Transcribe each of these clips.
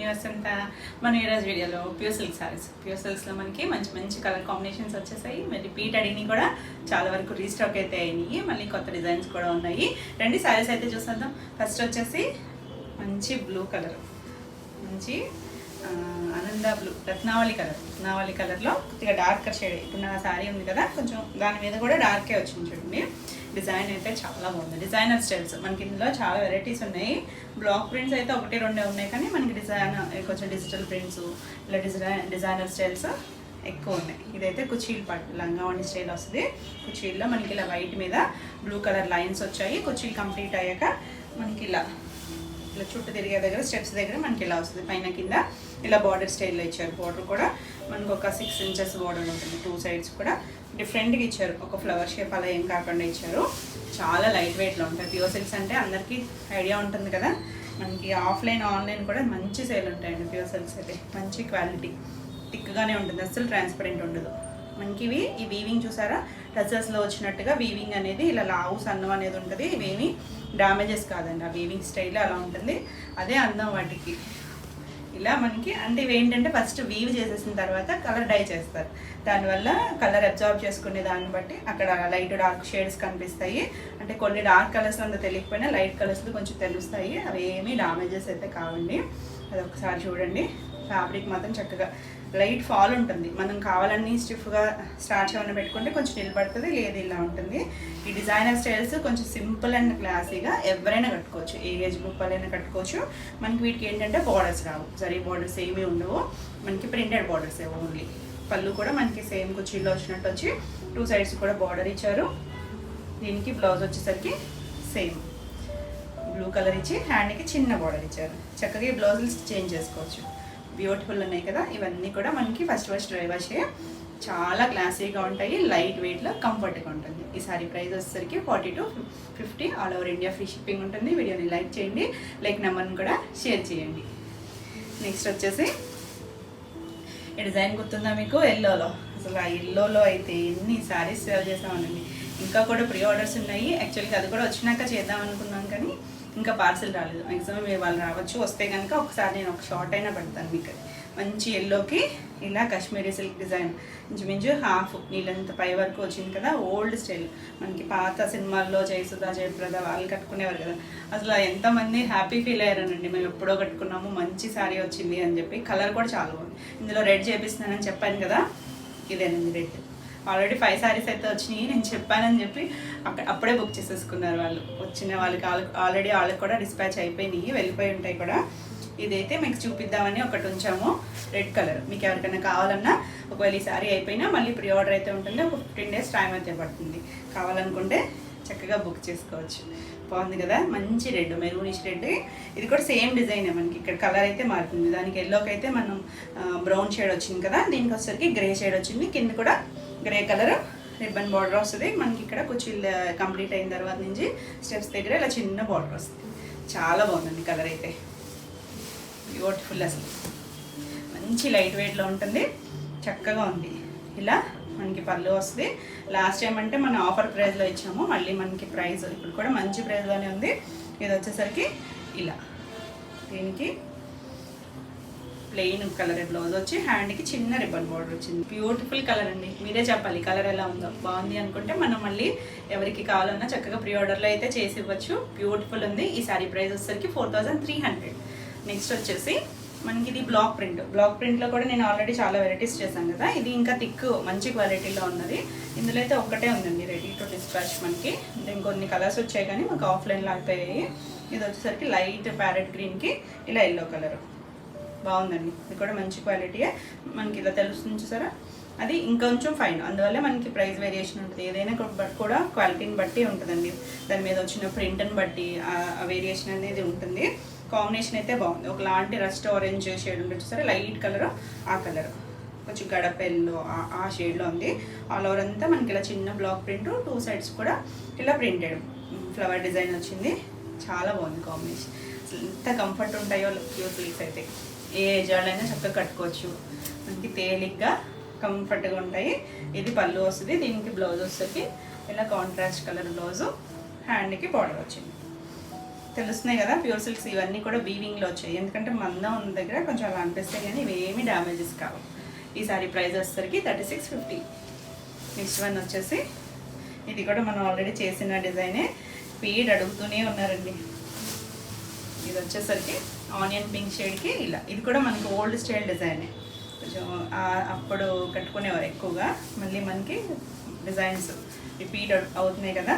Universe అంతా. మన ఈరోజు వీడియోలో ప్యూర్ సిల్క్ సారీస్, ప్యూర్ సిల్క్స్లో మనకి మంచి మంచి కలర్ కాంబినేషన్స్ వచ్చేసాయి. మరి రిపీట్ అడిగినాయి కూడా చాలా వరకు రీస్టాక్ అయితే అయినాయి. మళ్ళీ కొత్త డిజైన్స్ కూడా ఉన్నాయి. రెండు సారీస్ అయితే చూసేద్దాం. ఫస్ట్ వచ్చేసి మంచి బ్లూ కలర్, మంచి ఆనంద బ్లూ, రత్నావళి కలర్లో కొద్దిగా డార్కర్ షేడ్. ఇప్పుడు నా శారీ ఉంది కదా, కొంచెం దాని మీద కూడా డార్కే వచ్చింది చూడండి. డిజైన్ అయితే చాలా బాగుంది. డిజైనర్ స్టైల్స్ మనకి ఇందులో చాలా వెరైటీస్ ఉన్నాయి. బ్లాక్ ప్రింట్స్ అయితే ఒకటి రెండే ఉన్నాయి, కానీ మనకి డిజైన్ కొంచెం డిజిటల్ ప్రింట్స్ ఇలా డిజైనర్ స్టైల్స్ ఎక్కువ ఉన్నాయి. ఇదైతే కుచీల్ పట్టు లంగావణి స్టైల్ వస్తుంది. కుచీల్లో మనకి ఇలా వైట్ మీద బ్లూ కలర్ లైన్స్ వచ్చాయి. కుచీల్ కంప్లీట్ అయ్యాక మనకి ఇలా చుట్టూ తిరిగే దగ్గర స్టెప్స్ దగ్గర మనకి ఇలా వస్తుంది. పైన కింద ఇలా బార్డర్ స్టైల్లో ఇచ్చారు. బార్డర్ కూడా మనకు ఒక 6 ఇంచెస్ బార్డర్ ఉంటుంది. 2 సైడ్స్ కూడా డిఫరెంట్గా ఇచ్చారు. ఒక ఫ్లవర్ షేప్ అలా ఏం కాకుండా ఇచ్చారు. చాలా లైట్ వెయిట్లో ఉంటాయి. ప్యూర్ సిల్క్స్ అంటే అందరికీ ఐడియా ఉంటుంది కదా. మనకి ఆఫ్లైన్ ఆన్లైన్ కూడా మంచి సేల్ ఉంటాయండి. ప్యూర్ సిల్క్స్ అయితే మంచి క్వాలిటీ, థిక్గానే ఉంటుంది, అస్సలు ట్రాన్స్పరెంట్ ఉండదు. మనకి ఈ వీవింగ్ చూసారా, టచెస్లో వచ్చినట్టుగా వీవింగ్ అనేది ఇలా లావు సన్నం అనేది ఉంటుంది. ఇవేమి డ్యామేజెస్ కాదండి, ఆ వీవింగ్ స్టైల్ అలా ఉంటుంది. అదే అందం వాటికి. ఇలా మనకి అంటే ఇవేంటంటే ఫస్ట్ వీవ్ చేసేసిన తర్వాత కలర్ డై చేస్తారు. దానివల్ల కలర్ అబ్జార్బ్ చేసుకునే దాన్ని బట్టి అక్కడ లైట్ డార్క్ షేడ్స్ కనిపిస్తాయి. అంటే కొన్ని డార్క్ కలర్స్ అంత తెలియకపోయినా లైట్ కలర్స్లో కొంచెం తెలుస్తాయి. అవి ఏమీ డామేజెస్ అయితే కావండి. అది ఒకసారి చూడండి. ఫ్యాబ్రిక్ మాత్రం చక్కగా లైట్ ఫాల్ ఉంటుంది. మనం కావాలని స్టిఫ్గా స్టార్చ్ ఏమైనా పెట్టుకుంటే కొంచెం నిలబడుతుంది, లేదు ఇలా ఉంటుంది. ఈ డిజైనర్ స్టైల్స్ కొంచెం సింపుల్ అండ్ క్లాసీగా ఎవరైనా కట్టుకోవచ్చు. ఏ ఏజ్ గ్రూప్ వాళ్ళైనా కట్టుకోవచ్చు. మనకి వీటికి ఏంటంటే బార్డర్స్ రావు, జరీ బార్డర్స్ ఏమీ ఉండవు. మనకి ప్రింటెడ్ బార్డర్స్ ఓన్లీ. పళ్ళు కూడా మనకి సేమ్ కుర్చీలో వచ్చినట్టు వచ్చి 2 సైడ్స్ కూడా బార్డర్ ఇచ్చారు. దీనికి బ్లౌజ్ వచ్చేసరికి సేమ్ బ్లూ కలర్ ఇచ్చి హ్యాండ్కి చిన్న బార్డర్ ఇచ్చారు. చక్కగా ఈ బ్లౌజులు చేంజ్ చేసుకోవచ్చు. బ్యూటిఫుల్ ఉన్నాయి కదా. ఇవన్నీ కూడా మనకి ఫస్ట్ డ్రై వాషే. చాలా క్లాసీగా ఉంటాయి, లైట్ వెయిట్లో కంఫర్ట్గా ఉంటుంది. ఈ సారీ ప్రైస్ వచ్చేసరికి 40 to 50 all over India free shipping ఉంటుంది. వీడియోని లైక్ చేయండి, లైక్ నెంబర్ని కూడా షేర్ చేయండి. నెక్స్ట్ వచ్చేసి ఈ డిజైన్ గుర్తుందా మీకు, ఎల్లోలో. అసలు ఆ ఎల్లోలో అయితే ఎన్ని శారీస్ సేల్ చేసామనండి. ఇంకా కూడా ప్రీ ఆర్డర్స్ ఉన్నాయి. యాక్చువల్గా అది కూడా వచ్చినాక చేద్దాం అనుకున్నాం, కానీ ఇంకా పార్సిల్ రాలేదు. మ్యాక్సిమం వాళ్ళు రావచ్చు. వస్తే కనుక ఒకసారి నేను ఒక షార్ట్ అయినా పెడతాను మీకు. మంచి ఎల్లోకి ఇలా కాశ్మీరీ సిల్క్ డిజైన్ ఇంచుమించు హాఫ్ నీళ్ళంత పై వరకు వచ్చింది కదా. ఓల్డ్ స్టైల్ మనకి పాత సినిమాల్లో జయసుధా జయప్రద వాళ్ళు కట్టుకునేవారు కదా. అసలు ఎంతమంది హ్యాపీ ఫీల్ అయ్యారనండి, మేము ఎప్పుడో కట్టుకున్నాము, మంచి శారీ వచ్చింది అని చెప్పి. కలర్ కూడా చాలా బాగుంది. ఇందులో రెడ్ చేపిస్తున్నానని చెప్పాను కదా, ఇదేనండి రెడ్. ఆల్రెడీ 5 సారీస్ అయితే వచ్చినాయి. నేను చెప్పానని చెప్పి అప్పుడే బుక్ చేసేసుకున్నారు వాళ్ళు. వచ్చిన వాళ్ళకి ఆల్రెడీ వాళ్ళకి కూడా డిస్పాచ్ అయిపోయినాయి, వెళ్ళిపోయి ఉంటాయి కూడా. ఇదైతే మీకు చూపిద్దామని ఒకటి ఉంచాము, రెడ్ కలర్. మీకు ఎవరికైనా కావాలన్నా ఒకవేళ ఈ సారీ అయిపోయినా మళ్ళీ ప్రీ ఆర్డర్ అయితే ఉంటుంది. ఒక 15 days టైం అయితే పడుతుంది. కావాలనుకుంటే చక్కగా బుక్ చేసుకోవచ్చు. బాగుంది కదా, మంచి రెడ్, మెరూనిష్ రెడ్. ఇది కూడా సేమ్ డిజైన్. మనకి ఇక్కడ కలర్ అయితే మారుతుంది. దానికి ఎల్లోకి అయితే మనం బ్రౌన్ షేడ్ వచ్చింది కదా, దీనికి వచ్చేసరికి గ్రే షేడ్ వచ్చింది. కింద కూడా గ్రే కలర్ రిబ్బన్ బార్డర్ వస్తుంది. మనకి ఇక్కడ కుర్చీలు కంప్లీట్ అయిన తర్వాత నుంచి స్టెప్స్ దగ్గర ఇలా చిన్న బార్డర్ వస్తుంది. చాలా బాగుందండి కలర్ అయితే, బ్యూటిఫుల్. అసలు మంచి లైట్ వెయిట్లో ఉంటుంది, చక్కగా ఉంది. ఇలా మనకి పళ్ళు వస్తుంది. లాస్ట్ టైం అంటే మనం ఆఫర్ ప్రైస్లో ఇచ్చాము, మళ్ళీ మనకి ప్రైస్ ఇప్పుడు కూడా మంచి ప్రైస్లోనే ఉంది. ఇది వచ్చేసరికి ఇలా దీనికి ప్లెయిన్ కలర్ బ్లౌజ్ వచ్చి హ్యాండ్కి చిన్న రిబ్బన్ బార్డర్ వచ్చింది. బ్యూటిఫుల్ కలర్ అండి. మీరే చెప్పాలి కలర్ ఎలా ఉందో. బాగుంది అనుకుంటే మనం మళ్ళీ ఎవరికి కావాలన్నా చక్కగా ప్రీ ఆర్డర్లో అయితే చేసి ఇవ్వచ్చు. బ్యూటిఫుల్ ఉంది. ఈ సారీ ప్రైస్ వచ్చేసరికి 4300. నెక్స్ట్ వచ్చేసి మనకి ఇది బ్లాక్ ప్రింట్లో కూడా నేను ఆల్రెడీ చాలా వెరైటీస్ చేశాను కదా. ఇది ఇంకా థిక్ మంచి క్వాలిటీలో ఉన్నది. ఇందులో అయితే ఒక్కటే ఉందండి రెడీ టు డిస్పాచ్. మనకి ఇంకొన్ని కలర్స్ వచ్చాయి కానీ మాకు ఆఫ్లైన్లో అయిపోయాయి. ఇది వచ్చేసరికి లైట్ ప్యారెట్ గ్రీన్కి ఇలా ఎల్లో కలర్. బాగుందండి. ఇది కూడా మంచి క్వాలిటీయే. మనకి ఇలా తెలుస్తుంది చూసారా, అది ఇంకొంచెం ఫైన్. అందువల్ల మనకి ప్రైస్ వేరియేషన్ ఉంటుంది. ఏదైనా కూడా క్వాలిటీని బట్టి ఉంటుందండి. దాని మీద వచ్చిన ప్రింట్ని బట్టి ఆ వేరియేషన్ అనేది ఉంటుంది. కాంబినేషన్ అయితే బాగుంది. ఒకలాంటి రస్ట్ ఆరెంజ్ షేడ్ ఉంటుంది చూసారా, లైట్ కలర్, ఆ కలర్ కొంచెం గడప ఎల్లో ఆ షేడ్లో ఉంది. ఆల్ ఓవర్ అంతా మనకి ఇలా చిన్న బ్లాక్ ప్రింట్, 2 సైడ్స్ కూడా ఇలా ప్రింటెడ్ ఫ్లవర్ డిజైన్ వచ్చింది. చాలా బాగుంది కాంబినేషన్. అసలు ఎంత కంఫర్ట్ ఉంటాయో ప్యూర్ సిల్క్స్ అయితే. ఏ ఏజ్ వాళ్ళైనా చక్కగా కట్టుకోవచ్చు. మనకి తేలిగ్గా కంఫర్ట్గా ఉంటాయి. ఇది పళ్ళు వస్తుంది. దీనికి బ్లౌజ్ వస్తుంది ఇలా కాంట్రాస్ట్ కలర్ బ్లౌజు, హ్యాండ్కి బార్డర్ వచ్చింది. తెలుస్తున్నాయి కదా ప్యూర్ సిల్క్స్ ఇవన్నీ కూడా వీవింగ్లో వచ్చాయి. ఎందుకంటే మందం ఉన్న దగ్గర కొంచెం అలా అనిపిస్తాయి కానీ ఇవేమీ డ్యామేజెస్ కావు. ఈ సారీ ప్రైస్ వచ్చేసరికి 3650. నెక్స్ట్ వన్ వచ్చేసి ఇది కూడా మనం ఆల్రెడీ చేసిన డిజైనే, పీడ్ అడుగుతూనే ఉన్నారండి. ఇది వచ్చేసరికి ఆనియన్ పింక్ షేడ్కి ఇలా, ఇది కూడా మనకి ఓల్డ్ స్టైల్ డిజైనే, కొంచెం అప్పుడు కట్టుకునేవారు ఎక్కువగా. మళ్ళీ మనకి డిజైన్స్ రిపీట్ అవుతున్నాయి కదా.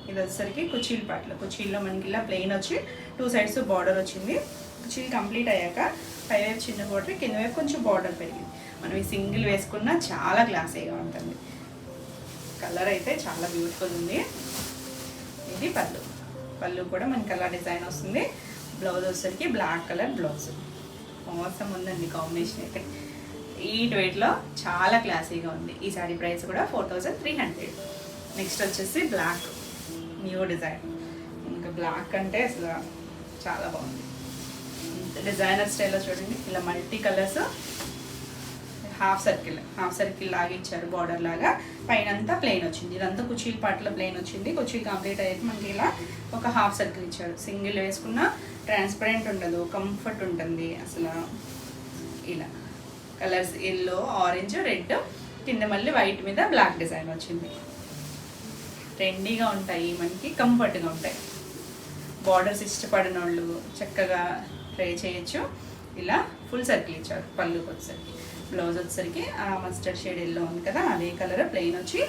ఇది వచ్చేసరికి కుచీల్ పాటలు, కుచీల్లో మనకి ఇలా ప్లెయిన్ వచ్చి 2 సైడ్స్ బార్డర్ వచ్చింది. కుచీల్ కంప్లీట్ అయ్యాక పైవైపు చిన్న బార్డర్, కింద వైపు కొంచెం బార్డర్ పెరిగింది. మనం ఈ సింగిల్ వేసుకున్నా చాలా క్లాసీగా ఉంటుంది. కలర్ అయితే చాలా బ్యూటిఫుల్ ఉంది. ఇది పళ్ళు, పళ్ళు కూడా మనకి అలా డిజైన్ వస్తుంది. బ్లౌజ్ వచ్చేసరికి బ్లాక్ కలర్ బ్లౌజ్. మోసం ఉందండి కాంబినేషన్ అయితే. ఈ వెయిట్లో చాలా క్లాసీగా ఉంది. ఈ సారీ ప్రైస్ కూడా 4300. నెక్స్ట్ వచ్చేసి బ్లాక్ న్యూ డిజైన్. ఇంకా బ్లాక్ అంటే అసలు చాలా బాగుంది. డిజైనర్ స్టైల్లో చూడండి, ఇలా మల్టీ కలర్స్, హాఫ్ సర్కిల్ లాగా ఇచ్చారు బార్డర్ లాగా. పైన అంతా ప్లెయిన్ వచ్చింది. ఇదంతా కుచీల్ పాటలో ప్లెయిన్ వచ్చింది. కుచీల్ కంప్లీట్ అయ్యాక మనకి ఇలా ఒక హాఫ్ సర్కిల్ ఇచ్చారు. సింగిల్ వేసుకున్న ట్రాన్స్పరెంట్ ఉండదు, కంఫర్ట్ ఉంటుంది అసలు. ఇలా కలర్స్ ఎల్లో, ఆరెంజ్, రెడ్, కింద మళ్ళీ వైట్ మీద బ్లాక్ డిజైన్ వచ్చింది. ట్రెండీగా ఉంటాయి, మనకి కంఫర్ట్గా ఉంటాయి. బార్డర్స్ ఇష్టపడిన వాళ్ళు చక్కగా ట్రై చేయొచ్చు. ఇలా ఫుల్ సర్కిల్ ఇచ్చారు. పళ్ళుకి వచ్చేసరికి, బ్లౌజ్ వచ్చేసరికి మస్టర్డ్ షేడ్ ఎల్లో ఉంది కదా, అదే కలర్ ప్లెయిన్ వచ్చి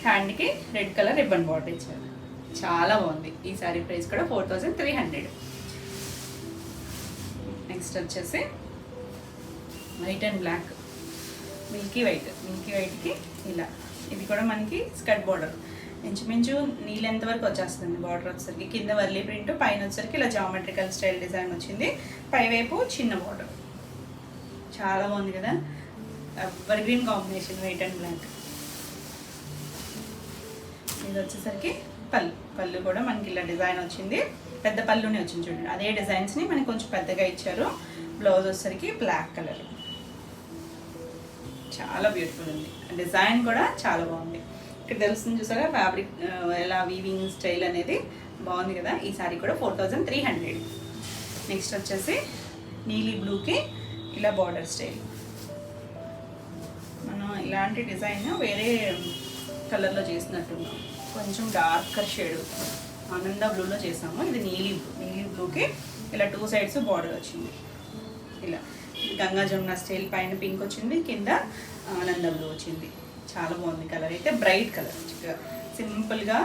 హ్యాండ్కి రెడ్ కలర్ రిబ్బన్ బార్డర్ ఇచ్చారు. చాలా బాగుంది. ఈ సారీ ప్రైస్ కూడా 4300. నెక్స్ట్ వచ్చేసి వైట్ అండ్ బ్లాక్, మిల్కీ వైట్కి ఇలా, ఇది కూడా మనకి స్కర్ట్ బార్డర్ ఇంచుమించు నీళ్ళెంత వరకు వచ్చేస్తుంది. బార్డర్ వచ్చేసరికి కింద వర్లీ ప్రింట్, పైన వచ్చేసరికి ఇలా జామెట్రికల్ స్టైల్ డిజైన్ వచ్చింది. పైవైపు చిన్న బార్డర్. చాలా బాగుంది కదా, evergreen combination white and black. ఇది వచ్చేసరికి పళ్ళు కూడా మనకి ఇలా డిజైన్ వచ్చింది. పెద్ద పళ్ళునే వచ్చింది చూడండి. అదే డిజైన్స్ని మనకి కొంచెం పెద్దగా ఇచ్చారు. బ్లౌజ్ వచ్చేసరికి బ్లాక్ కలర్. చాలా బ్యూటిఫుల్ ఉంది. డిజైన్ కూడా చాలా బాగుంది. ఇక్కడ తెలుస్తుంది చూసారా ఫ్యాబ్రిక్ ఎలా వీవింగ్ స్టైల్ అనేది బాగుంది కదా. ఈ సారీ కూడా 4300. నెక్స్ట్ వచ్చేసి నీలీ బ్లూకి ఇలా బార్డర్ స్టైల్. మనం ఇలాంటి డిజైన్ వేరే కలర్లో చేసినట్టున్నాం, కొంచెం డార్కర్ షేడ్ ఆనంద బ్లూలో చేసాము. ఇది నీలీ బ్లూకి ఇలా 2 సైడ్స్ బార్డర్ వచ్చింది. ఇలా గంగా జమున స్టైల్, పైన పింక్ వచ్చింది, కింద ఆనంద బ్లూ వచ్చింది. చాలా బాగుంది. కలర్ అయితే బ్రైట్ కలర్, సింపుల్గా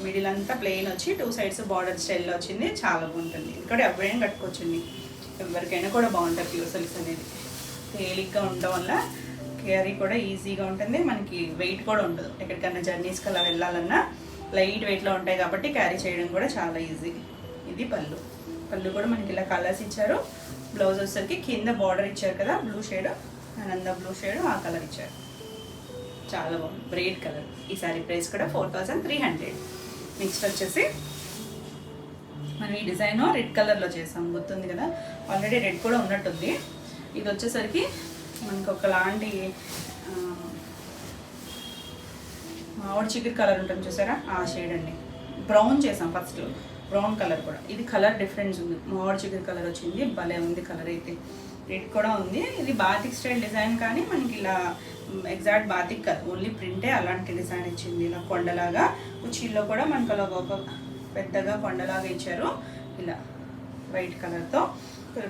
మిడిల్ అంతా ప్లెయిన్ వచ్చి 2 సైడ్స్ బార్డర్ స్టైల్లో వచ్చింది. చాలా బాగుంటుంది. ఇది కూడా ఎవరైనా కట్టుకోవచ్చండి, ఎవరికైనా కూడా బాగుంటుంది. ప్యూర్ సిల్క్స్ అనేది తేలిగ్గా ఉండడం వల్ల క్యారీ కూడా ఈజీగా ఉంటుంది. మనకి వెయిట్ కూడా ఉండదు. ఎక్కడికైనా జర్నీస్కి అలా వెళ్ళాలన్నా లైట్ వెయిట్లో ఉంటాయి కాబట్టి క్యారీ చేయడం కూడా చాలా ఈజీ. ఇది పళ్ళు కూడా మనకి ఇలా కలర్స్ ఇచ్చారు. బ్లౌజ్ వచ్చేసరికి కింద బార్డర్ ఇచ్చారు కదా, బ్లూ షేడ్, ఆనంద బ్లూ షేడ్, ఆ కలర్ ఇచ్చారు. చాలా బాగుంది, బ్రైట్ కలర్. ఈ సారీ ప్రైస్ కూడా 4300. నెక్స్ట్ వచ్చేసి మనం ఈ డిజైన్ రెడ్ కలర్లో చేసాం, గుర్తుంది కదా, ఆల్రెడీ రెడ్ కూడా ఉన్నట్టుంది. ఇది వచ్చేసరికి మనకు ఒకలాంటి మామిడి చిగురు కలర్ ఉంటుంది చూసారా, ఆ షేడ్ అండి. బ్రౌన్ చేసాం ఫస్ట్, బ్రౌన్ కలర్ కూడా. ఇది కలర్ డిఫరెన్స్ ఉంది, మామిడి చిగురు కలర్ వచ్చింది. భలే ఉంది కలర్ అయితే. రెడ్ కూడా ఉంది. ఇది బాతిక్ స్టైల్ డిజైన్ కానీ మనకి ఇలా ఎగ్జాక్ట్ బాతిక్ కాదు, ఓన్లీ ప్రింటే అలాంటి డిజైన్ ఇచ్చింది. ఇలా కొండలాగా, కుచీల్లో కూడా మనకు అలా ఒక పెద్దగా కొండలాగా ఇచ్చారు. ఇలా వైట్ కలర్తో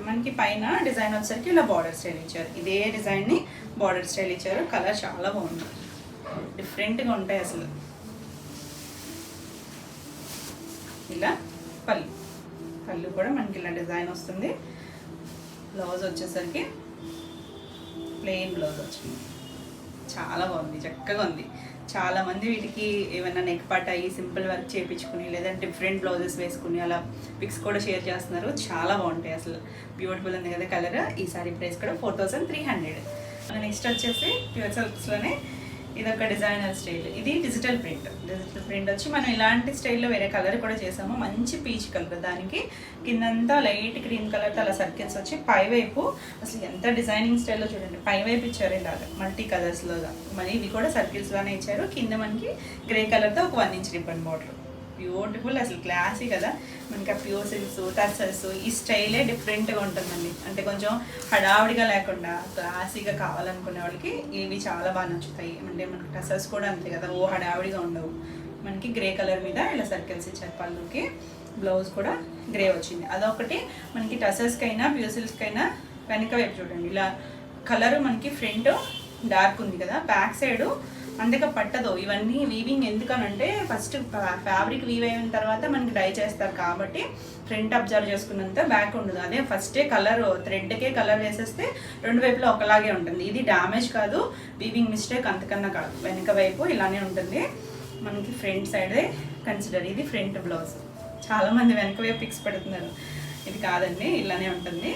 మనకి పైన డిజైన్ వచ్చేసరికి ఇలా బార్డర్ స్టైల్ ఇచ్చారు. ఇదే డిజైన్ని బార్డర్ స్టైల్ ఇచ్చారు. కలర్ చాలా బాగుంది, డిఫరెంట్గా ఉంటాయి అసలు. ఇలా పళ్ళు కూడా మనకి ఇలా డిజైన్ వస్తుంది. బ్లౌజ్ వచ్చేసరికి ప్లెయిన్ బ్లౌజ్ వచ్చింది. చాలా బాగుంది, చక్కగా ఉంది. చాలామంది వీటికి ఏమైనా నెక్ పార్ట్ అయ్యి సింపుల్ వర్క్ చేయించుకుని లేదంటే డిఫరెంట్ బ్లౌజెస్ వేసుకుని అలా పిక్స్ కూడా షేర్ చేస్తున్నారు. చాలా బాగుంటాయి అసలు, బ్యూటిఫుల్ ఉంది కదా కలర్. ఈ సారీ ప్రైస్ కూడా 4300. నెక్స్ట్ వచ్చేసి ప్యూర్ సిల్క్స్లోనే ఇదొక డిజైనర్ స్టైల్. ఇది డిజిటల్ ప్రింట్ వచ్చి మనం ఇలాంటి స్టైల్లో వేరే కలర్ కూడా చేసాము. మంచి పీచ్ కలర్, దానికి కిందంతా లైట్ క్రీమ్ కలర్తో అలా సర్కిల్స్ వచ్చి పైవైపు అసలు ఎంత డిజైనింగ్ స్టైల్లో చూడండి, పైవైపు ఇచ్చారు ఇలాగా మల్టీ కలర్స్లోగా. మరి ఇవి కూడా సర్కిల్స్లోనే ఇచ్చారు. కింద మనకి గ్రే కలర్తో ఒక 1 ఇంచ్ రిబ్బన్ బార్డర్. బ్యూటిఫుల్, అసలు క్లాసీ కదా. మనకి ఆ ప్యూర్ సిల్క్స్, టర్సర్స్ ఈ స్టైలే డిఫరెంట్గా ఉంటుందండి. అంటే కొంచెం హడావుడిగా లేకుండా క్లాసీగా కావాలనుకునే వాళ్ళకి ఇవి చాలా బాగా నచ్చుతాయి. అంటే మనకి టర్సర్స్ కూడా అంతే కదా, ఓ హడావుడిగా ఉండవు. మనకి గ్రే కలర్ మీద ఇలా సర్కిల్స్ ఇచ్చారు. పళ్ళుకి బ్లౌజ్ కూడా గ్రే వచ్చింది. అదొకటి. మనకి టర్సర్స్కి అయినా ప్యూర్ సిల్క్స్కి అయినా వెనక వైపు చూడండి, ఇలా కలరు మనకి ఫ్రంట్ డార్క్ ఉంది కదా, బ్యాక్ సైడ్ అందుకే పట్టదు. ఇవన్నీ వీవింగ్ ఎందుకనంటే ఫస్ట్ ఫ్యాబ్రిక్ వీవ్ అయిన తర్వాత మనకి డై చేస్తారు కాబట్టి ఫ్రంట్ అబ్జర్వ్ చేసుకున్నంత బ్యాక్ ఉండదు. అదే ఫస్టే కలర్ థ్రెడ్కే కలర్ వేసేస్తే రెండు వైపులో ఒకలాగే ఉంటుంది. ఇది డ్యామేజ్ కాదు, వీవింగ్ మిస్టేక్ అంతకన్నా కాదు. వెనక వైపు ఇలానే ఉంటుంది. మనకి ఫ్రంట్ సైడే కన్సిడర్. ఇది ఫ్రంట్ బ్లౌజ్. చాలామంది వెనక వైపు పిక్స్ పెడుతున్నారు, ఇది కాదండి, ఇలానే ఉంటుంది.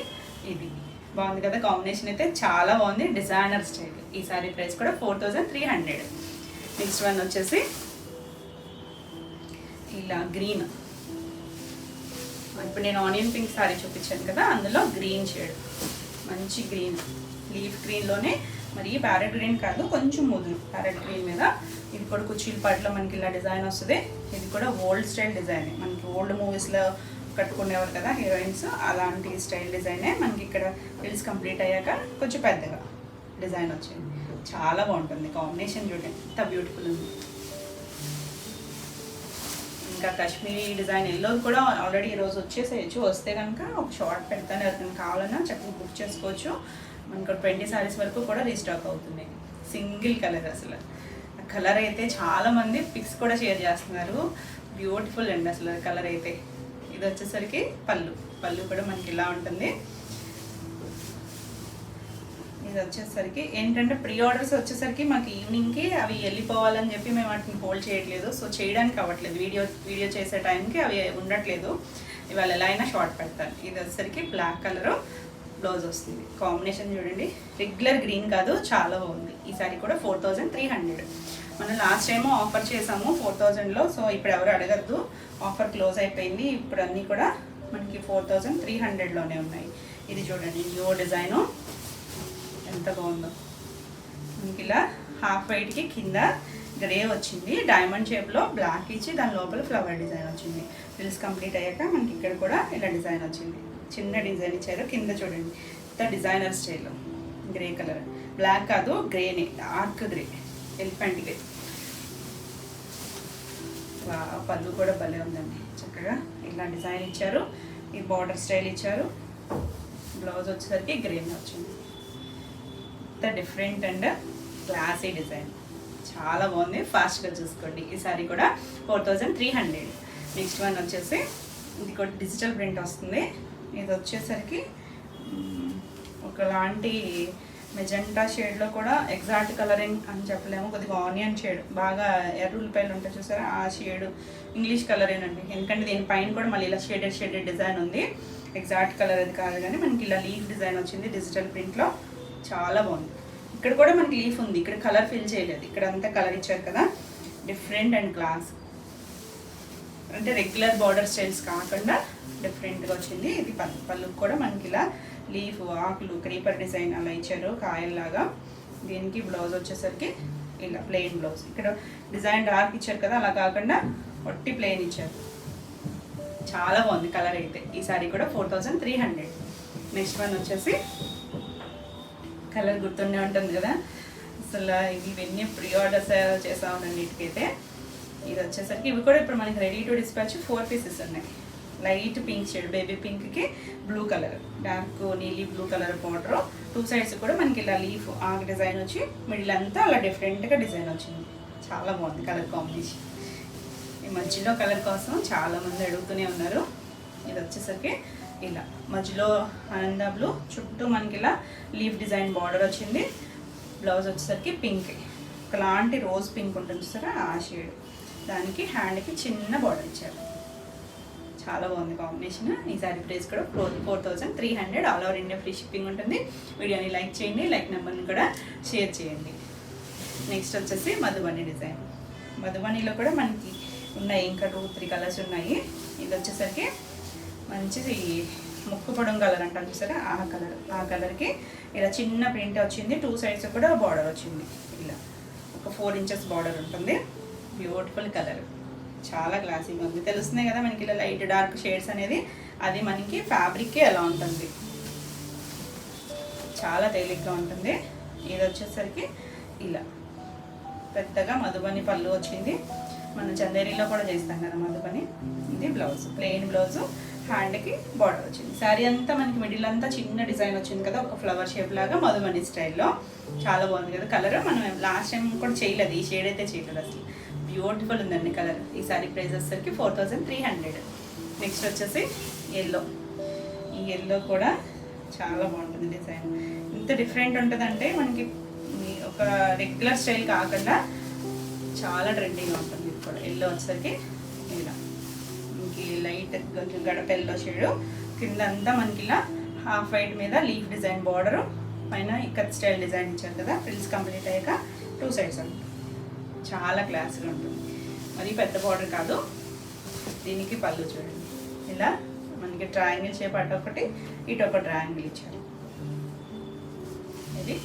ఇది బాగుంది కదా, కాంబినేషన్ అయితే చాలా బాగుంది, డిజైనర్ స్టైల్. ఈ సారీ ప్రైస్ కూడా 4300. నెక్స్ట్ వన్ వచ్చేసి ఇలా గ్రీన్. ఇప్పుడు నేను ఆనియన్ పింక్ సారీ చూపించాను కదా, అందులో గ్రీన్ షేడ్, మంచి గ్రీన్, లీఫ్ గ్రీన్లోనే, మరి ప్యారెట్ గ్రీన్ కాదు, కొంచెం ముదురు ప్యారెట్ గ్రీన్ మీద. ఇది కూడా కుర్చీల పాటలో మనకి ఇలా డిజైన్ వస్తుంది. ఇది కూడా ఓల్డ్ స్టైల్ డిజైన్, మనకి ఓల్డ్ మూవీస్లో కట్టుకునేవారు కదా హీరోయిన్స్, అలాంటి స్టైల్ డిజైనే. మనకి ఇక్కడ రిల్స్ కంప్లీట్ అయ్యాక కొంచెం పెద్దగా డిజైన్ వచ్చింది. చాలా బాగుంటుంది కాంబినేషన్, చూడండి ఎంత బ్యూటిఫుల్ ఉంది. ఇంకా కాశ్మీరీ డిజైన్ ఎల్లో కూడా ఆల్రెడీ ఈరోజు వచ్చేసేయచ్చు. వస్తే కనుక ఒక షార్ట్ పెడతాను, ఎవరికైనా కావాలన్నా చక్కగా బుక్ చేసుకోవచ్చు. మనకు 20 సారీస్ వరకు కూడా రీస్టాక్ అవుతున్నాయి. సింగిల్ కలర్, అసలు కలర్ అయితే చాలామంది పిక్స్ కూడా షేర్ చేస్తున్నారు. బ్యూటిఫుల్ అండి అసలు కలర్ అయితే. ఇది వచ్చేసరికి పళ్ళు కూడా మనకి ఇలా ఉంటుంది. ఇది వచ్చేసరికి ఏంటంటే ప్రీ ఆర్డర్స్ వచ్చేసరికి మాకు ఈవినింగ్కి అవి వెళ్ళిపోవాలని చెప్పి మేము వాటిని హోల్డ్ చేయట్లేదు. సో చేయడానికి అవ్వట్లేదు, వీడియో చేసే టైంకి అవి ఉండట్లేదు. ఇవాళ ఎలా అయినా షార్ట్ పెడతాను. ఇది వచ్చేసరికి బ్లాక్ కలరు బ్లౌజ్ వస్తుంది. కాంబినేషన్ చూడండి, రెగ్యులర్ గ్రీన్ కాదు, చాలా బాగుంది. ఈ సారీ కూడా 4300. మనం లాస్ట్ టైము ఆఫర్ చేసాము 4000లో. సో ఇప్పుడు ఎవరు అడగద్దు, ఆఫర్ క్లోజ్ అయిపోయింది. ఇప్పుడు అన్నీ కూడా మనకి 4300లోనే ఉన్నాయి. ఇది చూడండి, న్యూ డిజైను ఎంత బాగుందో. మనకి ఇలా హాఫ్ వైట్కి కింద గ్రే వచ్చింది, డైమండ్ షేప్లో బ్లాక్ ఇచ్చి దాని లోపల ఫ్లవర్ డిజైన్ వచ్చింది. రిల్స్ కంప్లీట్ అయ్యాక మనకి ఇక్కడ కూడా ఇలా డిజైన్ వచ్చింది. చిన్న డిజైన్ ఇచ్చారు. కింద చూడండి ఇంత డిజైనర్ స్టైల్లో గ్రే కలర్, బ్లాక్ కాదు గ్రేనే, డార్క్ గ్రే, ఎలిఫెంట్ గ్రే. పళ్ళు కూడా భలే ఉందండి, చక్కగా ఇలా డిజైన్ ఇచ్చారు. ఈ బార్డర్ స్టైల్ ఇచ్చారు. బ్లౌజ్ వచ్చేసరికి గ్రీన్ వచ్చింది. ఇంత డిఫరెంట్ అండ్ క్లాసీ డిజైన్, చాలా బాగుంది. ఫాస్ట్గా చూసుకోండి. ఈ సారీ కూడా 4300. నెక్స్ట్ వన్ వచ్చేసి ఇది కూడా డిజిటల్ ప్రింట్ వస్తుంది. ఇది వచ్చేసరికి ఒకలాంటి మెజెంటా షేడ్లో కూడా ఎగ్జాక్ట్ కలరింగ్ అని చెప్పలేము, కొద్దిగా ఆనియన్ షేడ్, బాగా ఎర్రుల్లిపాయలు ఉంటాయి చూసారా, ఆ షేడ్ ఇంగ్లీష్ కలరేనండి. ఎందుకంటే దీనిపైన కూడా మళ్ళీ ఇలా షేడెడ్ డిజైన్ ఉంది. ఎగ్జాక్ట్ కలర్ అది కాదు కానీ మనకి ఇలా లీఫ్ డిజైన్ వచ్చింది డిజిటల్ ప్రింట్లో, చాలా బాగుంది. ఇక్కడ కూడా మనకి లీఫ్ ఉంది, ఇక్కడ కలర్ ఫిల్ చేయలేదు, ఇక్కడ అంతా కలర్ ఇచ్చారు కదా, డిఫరెంట్ అండ్ క్లాస్. అంటే రెగ్యులర్ బార్డర్ స్టైల్స్ కాకుండా డిఫరెంట్గా వచ్చింది. ఇది పళ్ళు కూడా మనకి ఇలా లీఫ్, ఆకులు, క్రీపర్ డిజైన్ అలా ఇచ్చారు కాయల్లాగా. దీనికి బ్లౌజ్ వచ్చేసరికి ఇలా ప్లెయిన్ బ్లౌజ్. ఇక్కడ డిజైన్ డార్క్ ఇచ్చారు కదా, అలా కాకుండా ఒట్టి ప్లెయిన్ ఇచ్చారు. చాలా బాగుంది కలర్ అయితే. ఈ సారీ కూడా 4300. నెక్స్ట్ వన్ వచ్చేసి కలర్ గుర్తుండే ఉంటుంది కదా, అసలు ఇవన్నీ ప్రీ ఆర్డర్స్ చేసామనండి వీటికైతే. ఇది వచ్చేసరికి ఇవి కూడా ఇప్పుడు మనకి రెడీ టు డిస్పాచ్ 4 పీసెస్ ఉన్నాయి. లైట్ పింక్ షేడ్, బేబీ పింక్కి బ్లూ కలర్, డార్క్ నీలి బ్లూ కలర్ బార్డర్. 2 సైడ్స్ కూడా మనకి ఇలా లీఫ్ ఆ డిజైన్ వచ్చి మిడిల్ అంతా అలా డిఫరెంట్గా డిజైన్ వచ్చింది. చాలా బాగుంది కలర్ కాంబినేషన్. ఈ మధ్యలో కలర్ కోసం చాలామంది అడుగుతూనే ఉన్నారు. ఇది వచ్చేసరికి ఇలా మధ్యలో ఆనంద బ్లూ, చుట్టూ మనకి ఇలా లీఫ్ డిజైన్ బార్డర్ వచ్చింది. బ్లౌజ్ వచ్చేసరికి పింక్, ఒకలాంటి రోజ్ పింక్ ఉంటుంది సరే ఆ షేడ్. దానికి హ్యాండ్కి చిన్న బార్డర్ ఇచ్చారు. చాలా బాగుంది కాంబినేషన్. ఈ సారీ ప్రైస్ కూడా 4300. All over India free shipping ఉంటుంది. వీడియోని లైక్ చేయండి, లైక్ నెంబర్ని కూడా షేర్ చేయండి. నెక్స్ట్ వచ్చేసి మధుబని డిజైన్. మధుబనిలో కూడా మనకి ఉన్నాయి, ఇంకా 2-3 కలర్స్ ఉన్నాయి. ఇది వచ్చేసరికి మంచి ముక్కు పొడం కలర్ అంటారు చూసారా, ఆ కలర్కి ఇలా చిన్న ప్రింట్ వచ్చింది. 2 సైడ్స్ కూడా బార్డర్ వచ్చింది. ఇలా ఒక 4 ఇంచెస్ బార్డర్ ఉంటుంది. Beautiful colour. చాలా క్లాసీగా ఉంది. తెలుస్తున్నాయి కదా మనకి ఇలా లైట్ డార్క్ షేడ్స్ అనేది, అది మనకి ఫ్యాబ్రిక్కే ఎలా ఉంటుంది, చాలా తేలిగ్గా ఉంటుంది. ఇది వచ్చేసరికి ఇలా పెద్దగా మధుబని పళ్ళు వచ్చింది. మనం చందేరీలో కూడా చేస్తాం కదా మధుబని. ఇది బ్లౌజ్, ప్లెయిన్ బ్లౌజు, హ్యాండ్కి బార్డర్ వచ్చింది. శారీ అంతా మనకి మిడిల్ అంతా చిన్న డిజైన్ వచ్చింది కదా, ఒక ఫ్లవర్ షేప్ లాగా మధుబని స్టైల్లో. చాలా బాగుంది కదా కలర్. మనం లాస్ట్ టైం కూడా చేయలేదు, ఈ షేడ్ అయితే చేయలేదు అసలు. బ్యూటిఫుల్ ఉందండి కలర్. ఈ సారీ ప్రైస్ వచ్చేసరికి 4300. నెక్స్ట్ వచ్చేసి ఎల్లో. ఈ ఎల్లో కూడా చాలా బాగుంటుంది డిజైన్. ఇంత డిఫరెంట్ ఉంటుందంటే మనకి ఒక రెగ్యులర్ స్టైల్ కాకుండా చాలా ట్రెండింగ్గా ఉంటుంది. ఇది కూడా ఎల్లో వచ్చేసరికి ఇలా మనకి లైట్ కొంచెం గడప ఎల్లో షేడు, కింద అంతా మనకి ఇలా హాఫ్ వైట్ మీద లీఫ్ డిజైన్ బార్డరు, పైన ఇక్కత్ స్టైల్ డిజైన్ ఇచ్చారు కదా. ఫ్రిల్స్ కంప్లీట్ అయ్యాక 2 సైడ్స్ ఉంటుంది. చాలా క్లాస్గా ఉంటుంది. మరి పెద్ద బార్డర్ కాదు. దీనికి పళ్ళు చూడండి, ఇలా మనకి ట్రయాంగిల్ షేప్ అటు ఒకటి ఇటు ఒక ట్రయాంగిల్ ఇచ్చారు. ఇది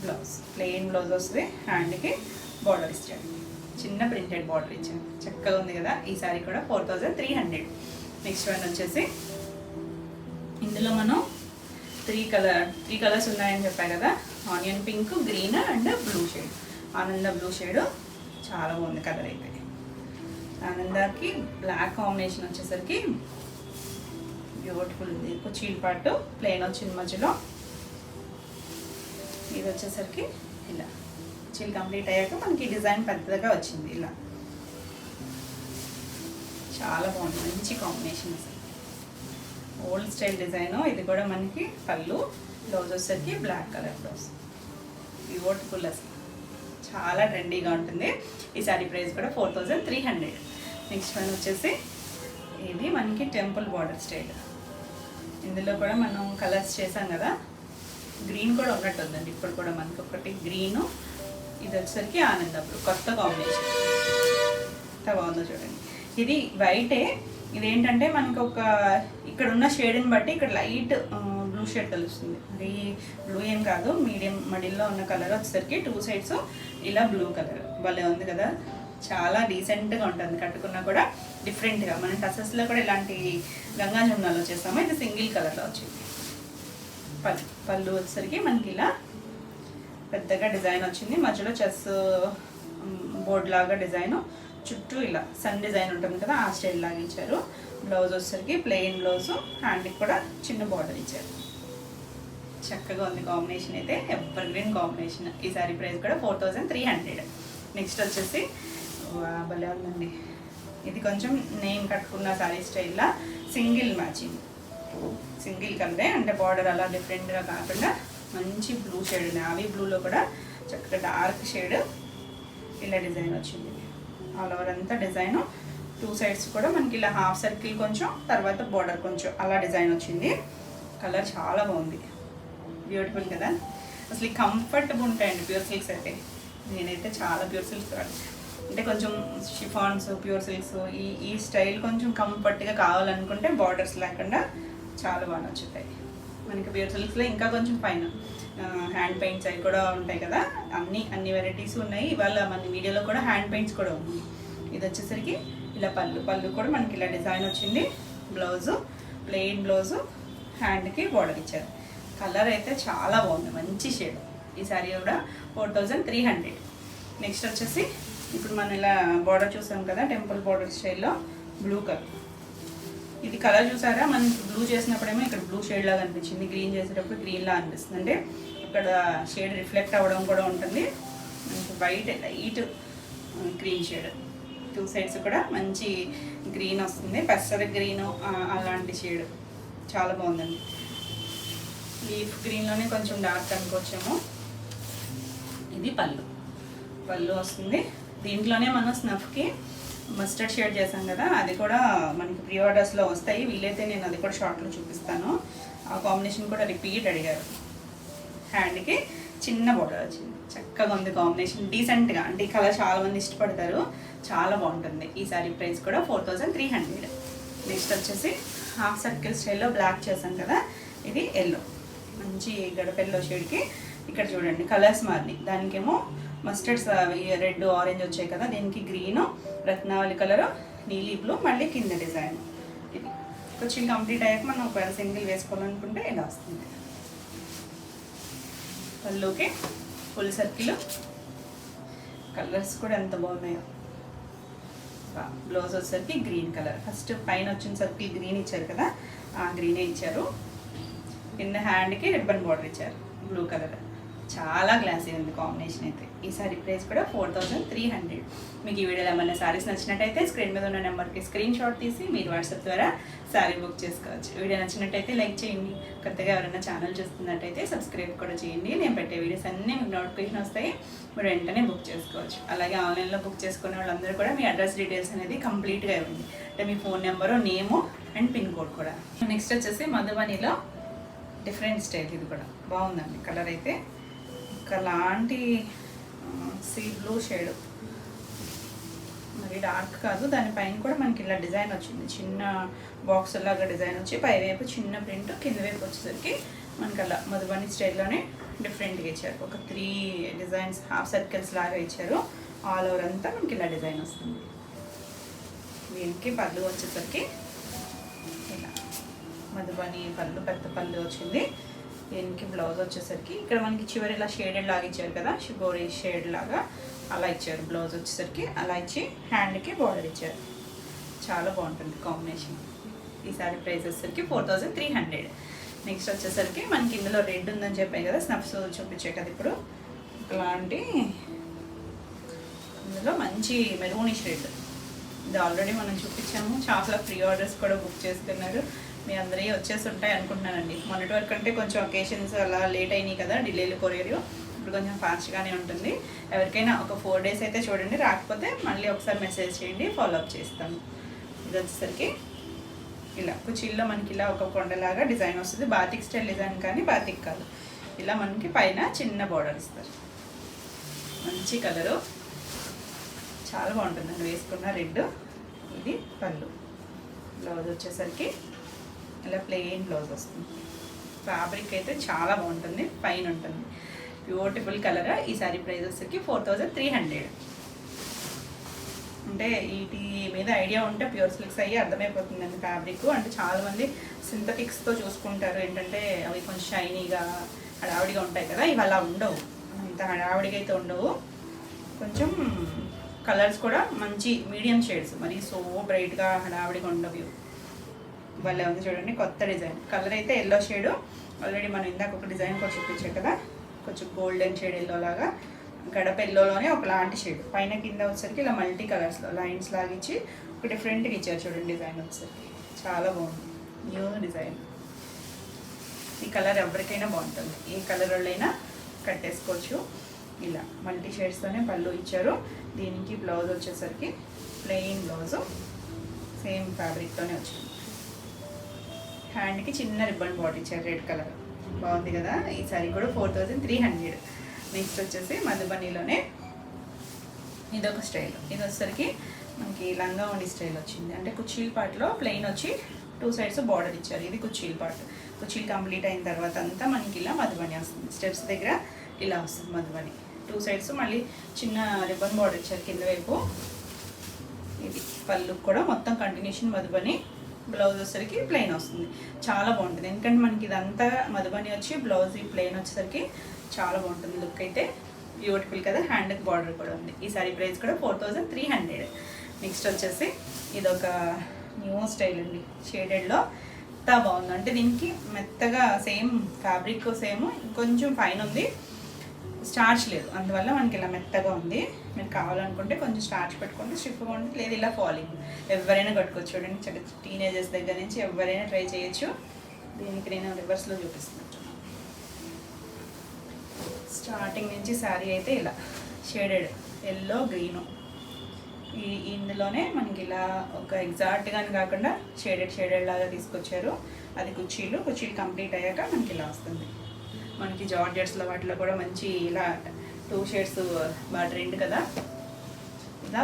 బ్లౌజ్, ప్లెయిన్ బ్లౌజ్ వస్తుంది. హ్యాండ్కి బార్డర్ ఇచ్చాడు, చిన్న ప్రింటెడ్ బార్డర్ ఇచ్చాడు. చక్కగా ఉంది కదా. ఈ సారీ కూడా 4300. నెక్స్ట్ వన్ వచ్చేసి ఇందులో మనం 3 కలర్స్ ఉన్నాయని చెప్పాయి కదా. Onion pink, green and blue shade. ఆనంద బ్లూ షేడ్ చాలా బాగుంది కలర్ అయితే. ఆనందకి బ్లాక్ కాంబినేషన్ వచ్చేసరికి బ్యూటిఫుల్ ఉంది. కుచీల్ పాటు ప్లెయిన్ వచ్చింది మధ్యలో. ఇది వచ్చేసరికి ఇలా కుచీలు కంప్లీట్ అయ్యాక మనకి డిజైన్ పెద్దగా వచ్చింది. ఇలా చాలా బాగుంది, మంచి కాంబినేషన్ అసలు. Old style design. ఇది కూడా మనకి పళ్ళు, బ్లౌజ్ వచ్చేసరికి బ్లాక్ కలర్ బ్లౌజ్. బ్యూటిఫుల్ అసలు, చాలా ట్రెండీగా ఉంటుంది. ఈ సారీ ప్రైస్ కూడా 4300. నెక్స్ట్ వన్ వచ్చేసి ఇది మనకి టెంపుల్ బార్డర్ స్టైల్. ఇందులో కూడా మనం కలర్స్ చేసాం కదా. గ్రీన్ కూడా ఉన్నట్టు ఉందండి ఇప్పుడు కూడా మనకి. ఒకటి గ్రీను, ఇది వచ్చేసరికి ఆనందప్పుడు కొత్త కాంబినేషన్. ఎంత బాగుందో చూడండి. ఇది వైటే. ఇదేంటంటే మనకు ఒక ఇక్కడ ఉన్న షేడ్ని బట్టి ఇక్కడ లైట్ బ్లూ షేడ్ తెలుస్తుంది. అది బ్లూ ఏం కాదు, మీడియం మడిల్లో ఉన్న కలర్ వచ్చేసరికి 2 సైడ్స్ ఇలా బ్లూ కలర్. భలే ఉంది కదా, చాలా డీసెంట్గా ఉంటుంది. కట్టుకున్నా కూడా డిఫరెంట్గా. మనం టసెస్లో కూడా ఇలాంటి గంగా జమునాలు వచ్చేస్తాము. ఇది సింగిల్ కలర్లో వచ్చింది. పళ్ళు వచ్చేసరికి మనకి ఇలా పెద్దగా డిజైన్ వచ్చింది. మధ్యలో చెస్ బోర్డ్ లాగా డిజైన్, చుట్టూ ఇలా సన్ డిజైన్ ఉంటుంది కదా, ఆ స్టైల్ లాగా ఇచ్చారు. బ్లౌజ్ వచ్చేసరికి ప్లెయిన్ బ్లౌజ్, హ్యాండ్కి కూడా చిన్న బార్డర్ ఇచ్చారు. చక్కగా ఉంది కాంబినేషన్ అయితే, ఎవర్ గ్రీన్ కాంబినేషన్. ఈ సారీ ప్రైస్ కూడా 4300. నెక్స్ట్ వచ్చేసి భలే ఉందండి. ఇది కొంచెం నేను కట్టుకున్న సారీ స్టైల్లో సింగిల్ మ్యాచింగ్, సింగిల్ కలరే. అంటే బార్డర్ అలా డిఫరెంట్గా కాకుండా మంచి బ్లూ షేడ్, నావీ బ్లూలో కూడా చక్కగా డార్క్ షేడ్ ఇలా డిజైన్ వచ్చింది. ఆల్ ఓవర్ అంతా డిజైన్. 2 సైడ్స్ కూడా మనకి ఇలా హాఫ్ సర్కిల్ కొంచెం, తర్వాత బార్డర్ కొంచెం అలా డిజైన్ వచ్చింది. కలర్ చాలా బాగుంది, బ్యూటిఫుల్ కదా. అసలు కంఫర్టబుల్ ఉంటాయండి ప్యూర్ సిల్క్స్ అయితే. నేనైతే చాలా ప్యూర్ సిల్క్స్ అంటే కొంచెం షిఫాన్స్, ప్యూర్ సిల్క్స్ ఈ స్టైల్ కొంచెం కంఫర్ట్గా కావాలనుకుంటే బార్డర్స్ లేకుండా చాలా బాగా నచ్చుతాయి మనకి. ప్యూర్ సిల్క్స్లో ఇంకా కొంచెం పైన హ్యాండ్ పెయింట్స్ అవి కూడా ఉంటాయి కదా. అన్ని వెరైటీస్ ఉన్నాయి. ఇవాళ మన వీడియోలో కూడా హ్యాండ్ పెయింట్స్ కూడా ఉన్నాయి. ఇది వచ్చేసరికి ఇలా పళ్ళు కూడా మనకి ఇలా డిజైన్ వచ్చింది. బ్లౌజు ప్లెయిన్ బ్లౌజు, హ్యాండ్కి బార్డర్ ఇచ్చారు. కలర్ అయితే చాలా బాగుంది, మంచి షేడ్. ఈ సారీ కూడా 4300. నెక్స్ట్ వచ్చేసి ఇప్పుడు మనం ఇలా బార్డర్ చూసాం కదా, టెంపుల్ బార్డర్ స్టైల్లో బ్లూ కలర్. ఇది కలర్ చూసారా, మనం బ్లూ చేసినప్పుడేమో ఇక్కడ బ్లూ షేడ్ లాగా అనిపించింది, గ్రీన్ చేసేటప్పుడు గ్రీన్ లాగా అనిపిస్తుంది. అంటే ఇక్కడ షేడ్ రిఫ్లెక్ట్ అవ్వడం కూడా ఉంటుంది. మనకి white light green shade, 2 sides కూడా మంచి గ్రీన్ వస్తుంది, పెసర గ్రీన్ అలాంటి షేడ్. చాలా బాగుందండి. లీఫ్ గ్రీన్లోనే కొంచెం డార్క్ అనుకోవచ్చేమో. ఇది పళ్ళు వస్తుంది. దీంట్లోనే మనం స్నఫ్కి మస్టర్డ్ షేడ్ చేసాం కదా, అది కూడా మనకి ప్రీ ఆర్డర్స్లో వస్తాయి. వీలైతే నేను అది కూడా షార్ట్లో చూపిస్తాను. ఆ కాంబినేషన్ కూడా రిపీట్ అడిగారు. హ్యాండ్కి చిన్న బోర్డర్ వచ్చింది. చక్కగా ఉంది కాంబినేషన్, డీసెంట్గా. అంటే ఈ కలర్ చాలామంది ఇష్టపడతారు, చాలా బాగుంటుంది. ఈ సారీ ప్రైస్ కూడా 4300. నెక్స్ట్ వచ్చేసి హాఫ్ సర్కిల్ స్టైల్లో బ్లాక్ చేసాం కదా, ఇది ఎల్లో, మంచి గడప ఎల్లో షేడ్కి. ఇక్కడ చూడండి కలర్స్ మారినాయి. దానికేమో మస్టర్డ్స్ రెడ్ ఆరెంజ్ వచ్చాయి కదా, దీనికి గ్రీను, రత్నావళి కలరు, నీలి బ్లూ, మళ్ళీ కింద డిజైన్. ఇది కొంచెం కంప్లీట్ అయ్యాక మనం ఒకవేళ సింగిల్ వేసుకోవాలనుకుంటే ఇలా వస్తుంది. పళ్ళుకి ఫుల్ సర్కిల్, కలర్స్ కూడా ఎంత బాగున్నాయో. బ్లౌజ్ వచ్చేసరికి గ్రీన్ కలర్, ఫస్ట్ పైన వచ్చిన సర్కిల్ గ్రీన్ ఇచ్చారు కదా, ఆ గ్రీనే ఇచ్చారు. కింద హ్యాండ్కి రిబ్బన్ బార్డర్ ఇచ్చారు బ్లూ కలర్. చాలా గ్లాసీ ఉంది కాంబినేషన్ అయితే. ఈ సారీ ప్రైస్ కూడా 4300. మీకు ఈ వీడియోలో ఏమైనా సారీస్ నచ్చినట్టయితే స్క్రీన్ మీద ఉన్న నెంబర్కి స్క్రీన్ షాట్ తీసి మీరు వాట్సాప్ ద్వారా సారీ బుక్ చేసుకోవచ్చు. వీడియో నచ్చినట్టయితే లైక్ చేయండి. కొత్తగా ఎవరైనా ఛానల్ చూస్తున్నట్టయితే సబ్స్క్రైబ్ కూడా చేయండి. నేను పెట్టే వీడియోస్ అన్నీ మీకు నోటిఫికేషన్ వస్తాయి, మీరు వెంటనే బుక్ చేసుకోవచ్చు. అలాగే ఆన్లైన్లో బుక్ చేసుకునే వాళ్ళందరూ కూడా మీ అడ్రస్ డీటెయిల్స్ అనేది కంప్లీట్గా ఇవ్వండి, అంటే మీ phone number, name and pin code కూడా. నెక్స్ట్ వచ్చేసి మధుబనిలో డిఫరెంట్ స్టైల్. ఇది కూడా బాగుందండి. కలర్ అయితే ఒకలాంటి సీ బ్లూ షేడ్, మరి డార్క్ కాదు. దానిపైన కూడా మనకి ఇలా డిజైన్ వచ్చింది, చిన్న బాక్స్ లాగా డిజైన్ వచ్చి పైవైపు చిన్న ప్రింట్, కింద వైపు వచ్చేసరికి మనకి అలా మధుబని స్టైల్లోనే డిఫరెంట్గా ఇచ్చారు. ఒక 3 డిజైన్స్ హాఫ్ సర్కిల్స్ లాగా ఇచ్చారు. ఆల్ ఓవర్ అంతా మనకి ఇలా డిజైన్ వస్తుంది. దీనికి పళ్ళు వచ్చేసరికి ఇలా మధుబని పళ్ళు, పెద్ద పళ్ళు వచ్చింది. దీనికి బ్లౌజ్ వచ్చేసరికి ఇక్కడ మనకి చివరి ఇలా షేడెడ్ లాగా ఇచ్చారు కదా, షిబోరి షేడ్ లాగా అలా ఇచ్చారు. బ్లౌజ్ వచ్చేసరికి అలా ఇచ్చి హ్యాండ్కి బార్డర్ ఇచ్చారు. చాలా బాగుంటుంది కాంబినేషన్. ఈ సారీ ప్రైస్ వచ్చేసరికి 4300. నెక్స్ట్ వచ్చేసరికి మనకి ఇందులో రెడ్ ఉందని చెప్పాయి కదా, స్నఫ్స్ చూపించే కదా ఇప్పుడు. ఇలాంటి ఇందులో మంచి మెరూనిష్ రెడ్, ఇది ఆల్రెడీ మనం చూపించాము. చాలా ప్రీ ఆర్డర్స్ కూడా బుక్ చేసుకున్నారు. మీ అందరికీ వచ్చేసి ఉంటాయి అనుకుంటున్నానండి. మొన్నటి వరకు అంటే కొంచెం ఒకేషన్స్ అలా లేట్ అయినాయి కదా, డిలేలు కొరియర్. ఇప్పుడు కొంచెం ఫాస్ట్గానే ఉంటుంది. ఎవరికైనా ఒక 4 days అయితే చూడండి, రాకపోతే మళ్ళీ ఒకసారి మెసేజ్ చేయండి, ఫాలోఅప్ చేస్తాను. ఇది వచ్చేసరికి ఇలా కుచ్చిల్లో మనకి ఇలా ఒక కొండలాగా డిజైన్ వస్తుంది. బాతిక్ స్టైల్ డిజైన్ కానీ బాతిక్ కాదు. ఇలా మనకి పైన చిన్న బార్డర్ ఇస్తారు. మంచి కలరు, చాలా బాగుంటుందండి వేసుకున్న రెడ్. ఇది పళ్ళు. బ్లౌజ్ వచ్చేసరికి ఇలా ప్లెయిన్ బ్లౌజ్ వస్తుంది. ఫ్యాబ్రిక్ అయితే చాలా బాగుంటుంది, పైన ఉంటుంది. Beautiful colour. ఈ సారీ ప్రైస్ వచ్చేసరికి 4300. అంటే వీటి మీద ఐడియా ఉంటే ప్యూర్ సిల్క్స్ అయ్యి అర్థమైపోతుందండి ఫ్యాబ్రిక్. అంటే చాలామంది సింథటిక్స్తో చూసుకుంటారు, ఏంటంటే అవి కొంచెం షైనీగా హడావిడిగా ఉంటాయి కదా, ఇవి అలా ఉండవు. ఇంత హడావిడిగా అయితే ఉండవు. కొంచెం కలర్స్ కూడా మంచి మీడియం షేడ్స్, మరి సో బ్రైట్గా హడావిడిగా ఉండవు. భలే ఉంది చూడండి, కొత్త డిజైన్. కలర్ అయితే ఎల్లో షేడు. ఆల్రెడీ మనం ఇందాక ఒక డిజైన్ కూడా చూపించాం కదా, కొంచెం గోల్డెన్ షేడ్ ఎల్లో లాగా, గడప ఎల్లోలోనే ఒకలాంటి షేడ్. పైన కింద వచ్చేసరికి ఇలా మల్టీ కలర్స్లో లైన్స్ లాగిచ్చి ఒక డిఫరెంట్గా ఇచ్చారు చూడండి డిజైన్ వచ్చేసరికి. చాలా బాగుంది, న్యూ డిజైన్. ఈ కలర్ ఎవరికైనా బాగుంటుంది, ఏ కలర్ వాళ్ళైనా కట్టేసుకోవచ్చు. ఇలా మల్టీ షేడ్స్తోనే పళ్ళు ఇచ్చారు. దీనికి బ్లౌజ్ వచ్చేసరికి ప్లెయిన్ బ్లౌజు, సేమ్ ఫ్యాబ్రిక్తోనే వచ్చింది. హ్యాండ్కి చిన్న రిబ్బన్ బాట్ ఇచ్చారు, రెడ్ కలర్. బాగుంది కదా. ఈ సారీ కూడా 4300. నెక్స్ట్ వచ్చేసి మధుబనిలోనే ఇదొక స్టైల్. ఇది వచ్చేసరికి మనకి లంగా ఉండి స్టైల్ వచ్చింది. అంటే కుచ్చీల్ పార్ట్లో ప్లెయిన్ వచ్చి 2 sides బార్డర్ ఇచ్చారు. ఇది కుచ్చీల్ పార్ట్. కుచ్చీల్ కంప్లీట్ అయిన తర్వాత అంతా మనకి ఇలా మధుబని వస్తుంది. స్టెప్స్ దగ్గర ఇలా వస్తుంది మధుబని. 2 sides మళ్ళీ చిన్న రిబ్బన్ బార్డర్ ఇచ్చారు కింద వైపు. ఇది పళ్ళు కూడా మొత్తం కంటిన్యూషన్ మధుబని. బ్లౌజ్ వచ్చేసరికి ప్లెయిన్ వస్తుంది. చాలా బాగుంటుంది, ఎందుకంటే మనకి ఇదంతా మధుబని వచ్చి బ్లౌజ్ ఈ ప్లెయిన్ వచ్చేసరికి చాలా బాగుంటుంది. లుక్ అయితే బ్యూటిఫుల్ కదా. హ్యాండ్కి బార్డర్ కూడా ఉంది. ఈ సారీ ప్రైస్ కూడా 4300. నెక్స్ట్ వచ్చేసి ఇదొక న్యూ స్టైల్ అండి, షేడెడ్లో. ఎంత బాగుంది అంటే దీనికి మెత్తగా సేమ్ ఫ్యాబ్రిక్ సేమ్, ఇంకొంచెం పైన ఉంది, స్టార్చ్ లేదు, అందువల్ల మనకి ఇలా మెత్తగా ఉంది. మీరు కావాలనుకుంటే కొంచెం స్టార్చ్ పెట్టుకుంటే స్టిఫ్గా ఉంటుంది, లేదు ఇలా ఫాలింగ్. ఎవరైనా కట్టుకోవచ్చు చూడండి, చిన్న టీనేజర్స్ దగ్గర నుంచి ఎవరైనా ట్రై చేయొచ్చు. దీనికి నేను రివర్స్లో చూపిస్తున్నాను. స్టార్టింగ్ నుంచి శారీ అయితే ఇలా షేడెడ్ ఎల్లో గ్రీను. ఇందులోనే మనకి ఇలా ఒక ఎగ్జాక్ట్గాని కాకుండా షేడెడ్ లాగా తీసుకొచ్చారు. అది కుచ్చీలు కంప్లీట్ అయ్యాక మనకి ఇలా వస్తుంది. మనకి జార్జెట్స్లో వాటిలో కూడా మంచి ఇలా 2 shades బాగా ట్రెండ్ కదా. ఇలా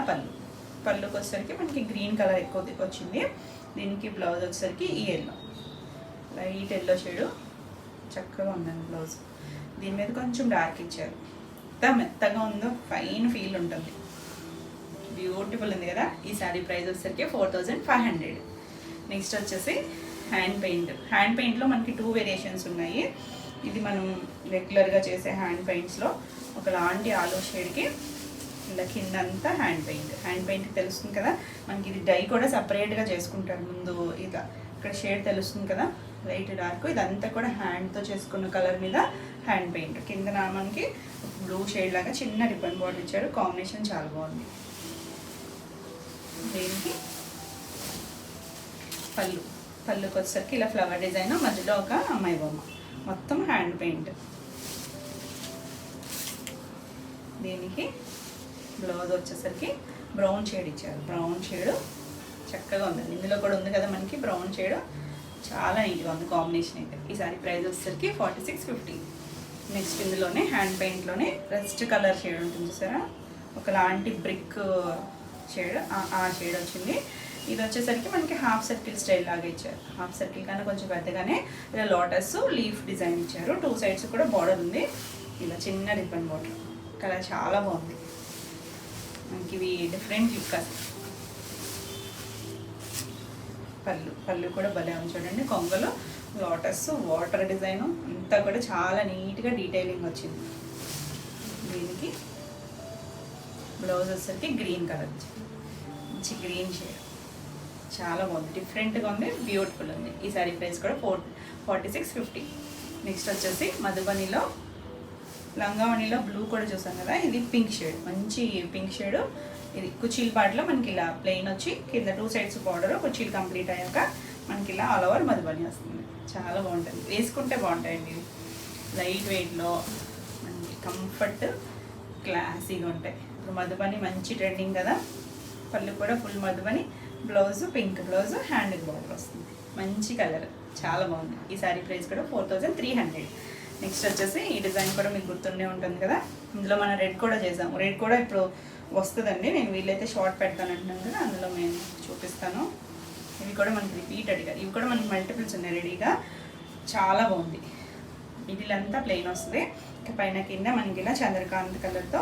పళ్ళుకి వచ్చేసరికి మనకి గ్రీన్ కలర్ ఎక్కువ వచ్చింది. దీనికి బ్లౌజ్ వచ్చేసరికి ఈ ఎల్లో, లైట్ ఎల్లో షేడు. చక్కగా ఉందండి బ్లౌజ్. దీని మీద కొంచెం డార్క్ ఇచ్చారు. ఎంత మెత్తగా ఉందో, ఫైన్ ఫీల్ ఉంటుంది. బ్యూటిఫుల్ ఉంది కదా. ఈ శారీ ప్రైస్ వచ్చేసరికి 4500. నెక్స్ట్ వచ్చేసి హ్యాండ్ పెయింట్లో మనకి 2 వేరియేషన్స్ ఉన్నాయి. ఇది మనం రెగ్యులర్గా చేసే హ్యాండ్ పెయింట్స్లో ఒకలాంటి ఆలో షేడ్కి ఇలా కిందంతా హ్యాండ్ పెయింట్ తెలుస్తుంది కదా మనకి. ఇది డై కూడా సపరేట్గా చేసుకుంటారు ముందు. ఇలా ఇక్కడ షేడ్ తెలుస్తుంది కదా, లైట్ డార్క్. ఇదంతా కూడా హ్యాండ్తో చేసుకున్న కలర్ మీద హ్యాండ్ పెయింట్. కింద మనకి బ్లూ షేడ్ లాగా చిన్న రిబ్బన్ బార్డర్ ఇచ్చారు. కాంబినేషన్ చాలా బాగుంది. దీనికి పళ్ళుకి వచ్చేసరికి ఇలా ఫ్లవర్ డిజైన్, మధ్యలో ఒక అమ్మాయి బొమ్మ, మొత్తం హ్యాండ్ పెయింట్. దీనికి బ్లౌజ్ వచ్చేసరికి బ్రౌన్ షేడ్ ఇచ్చారు. బ్రౌన్ షేడ్ చక్కగా ఉందండి. ఇందులో కూడా ఉంది కదా మనకి బ్రౌన్ షేడ్, చాలా నీట్గా ఉంది కాంబినేషన్ అయితే. ఈ సారీ ప్రైస్ వచ్చేసరికి 4650. నెక్స్ట్ ఇందులోనే హ్యాండ్ పెయింట్లోనే రెస్ట్ కలర్ షేడ్ ఉంటుంది చూసారా, ఒకలాంటి బ్రిక్ షేడ్, ఆ షేడ్ వచ్చింది. ఇది వచ్చేసరికి మనకి హాఫ్ సర్కిల్ స్టైల్ లాగా ఇచ్చారు. హాఫ్ సర్కిల్ కన్నా కొంచెం పెద్దగానే ఇలా లోటస్ లీఫ్ డిజైన్ ఇచ్చారు. 2 సైడ్స్ కూడా బార్డర్ ఉంది. ఇలా చిన్న రిబ్బన్ బార్డర్. కలర్ చాలా బాగుంది మనకి. ఇవి డిఫరెంట్ లుక్ అసలు. పళ్ళు కూడా భలే ఉంది చూడండి. కొంగలు, లోటస్, వాటర్ డిజైన్ అంతా కూడా చాలా నీట్గా డీటెయిలింగ్ వచ్చింది. దీనికి బ్లౌజ్ వచ్చేసరికి గ్రీన్ కలర్, మంచి గ్రీన్ షేడ్, చాలా బాగుంది. డిఫరెంట్గా ఉంది, బ్యూటిఫుల్ ఉంది. ఈ సారీ ప్రైస్ కూడా 4650. నెక్స్ట్ వచ్చేసి మధుబనిలో లంగావణిలో బ్లూ కూడా చూసాం కదా, ఇది పింక్ షేడ్, మంచి పింక్ షేడ్. ఇది కుచీల పాటలో మనకి ఇలా ప్లెయిన్ వచ్చి కింద 2 సైడ్స్ బార్డర్. కుచీలు కంప్లీట్ అయ్యాక మనకి ఇలా ఆల్ ఓవర్ మధుబని వస్తుంది. చాలా బాగుంటుంది, వేసుకుంటే బాగుంటాయండి. ఇవి లైట్ వెయిట్లో మనకి కంఫర్ట్, క్లాసీగా ఉంటాయి. ఇప్పుడు మధుబని మంచి ట్రెండింగ్ కదా. పళ్ళు కూడా full Madhubani, blouse pink blouse, హ్యాండ్కి బార్డర్ వస్తుంది. మంచి కలర్, చాలా బాగుంది. ఈ సారీ ప్రైస్ కూడా 4300. నెక్స్ట్ వచ్చేసి ఈ డిజైన్ కూడా మీకు గుర్తుండే ఉంటుంది కదా. ఇందులో మనం రెడ్ కూడా చేసాము. రెడ్ కూడా ఇప్పుడు వస్తుందండి. నేను వీళ్ళైతే షార్ట్ పెడతాను అంటున్నాను కదా, అందులో నేను చూపిస్తాను. ఇవి కూడా మనకి రిపీట్ అడిగారు. ఇవి కూడా మనకి మల్టిపుల్స్ ఉన్నాయి రెడీగా. చాలా బాగుంది. వీటిలంతా ప్లెయిన్ వస్తుంది. ఇక పైన కింద మనకి ఇలా చంద్రకాంత్ కలర్తో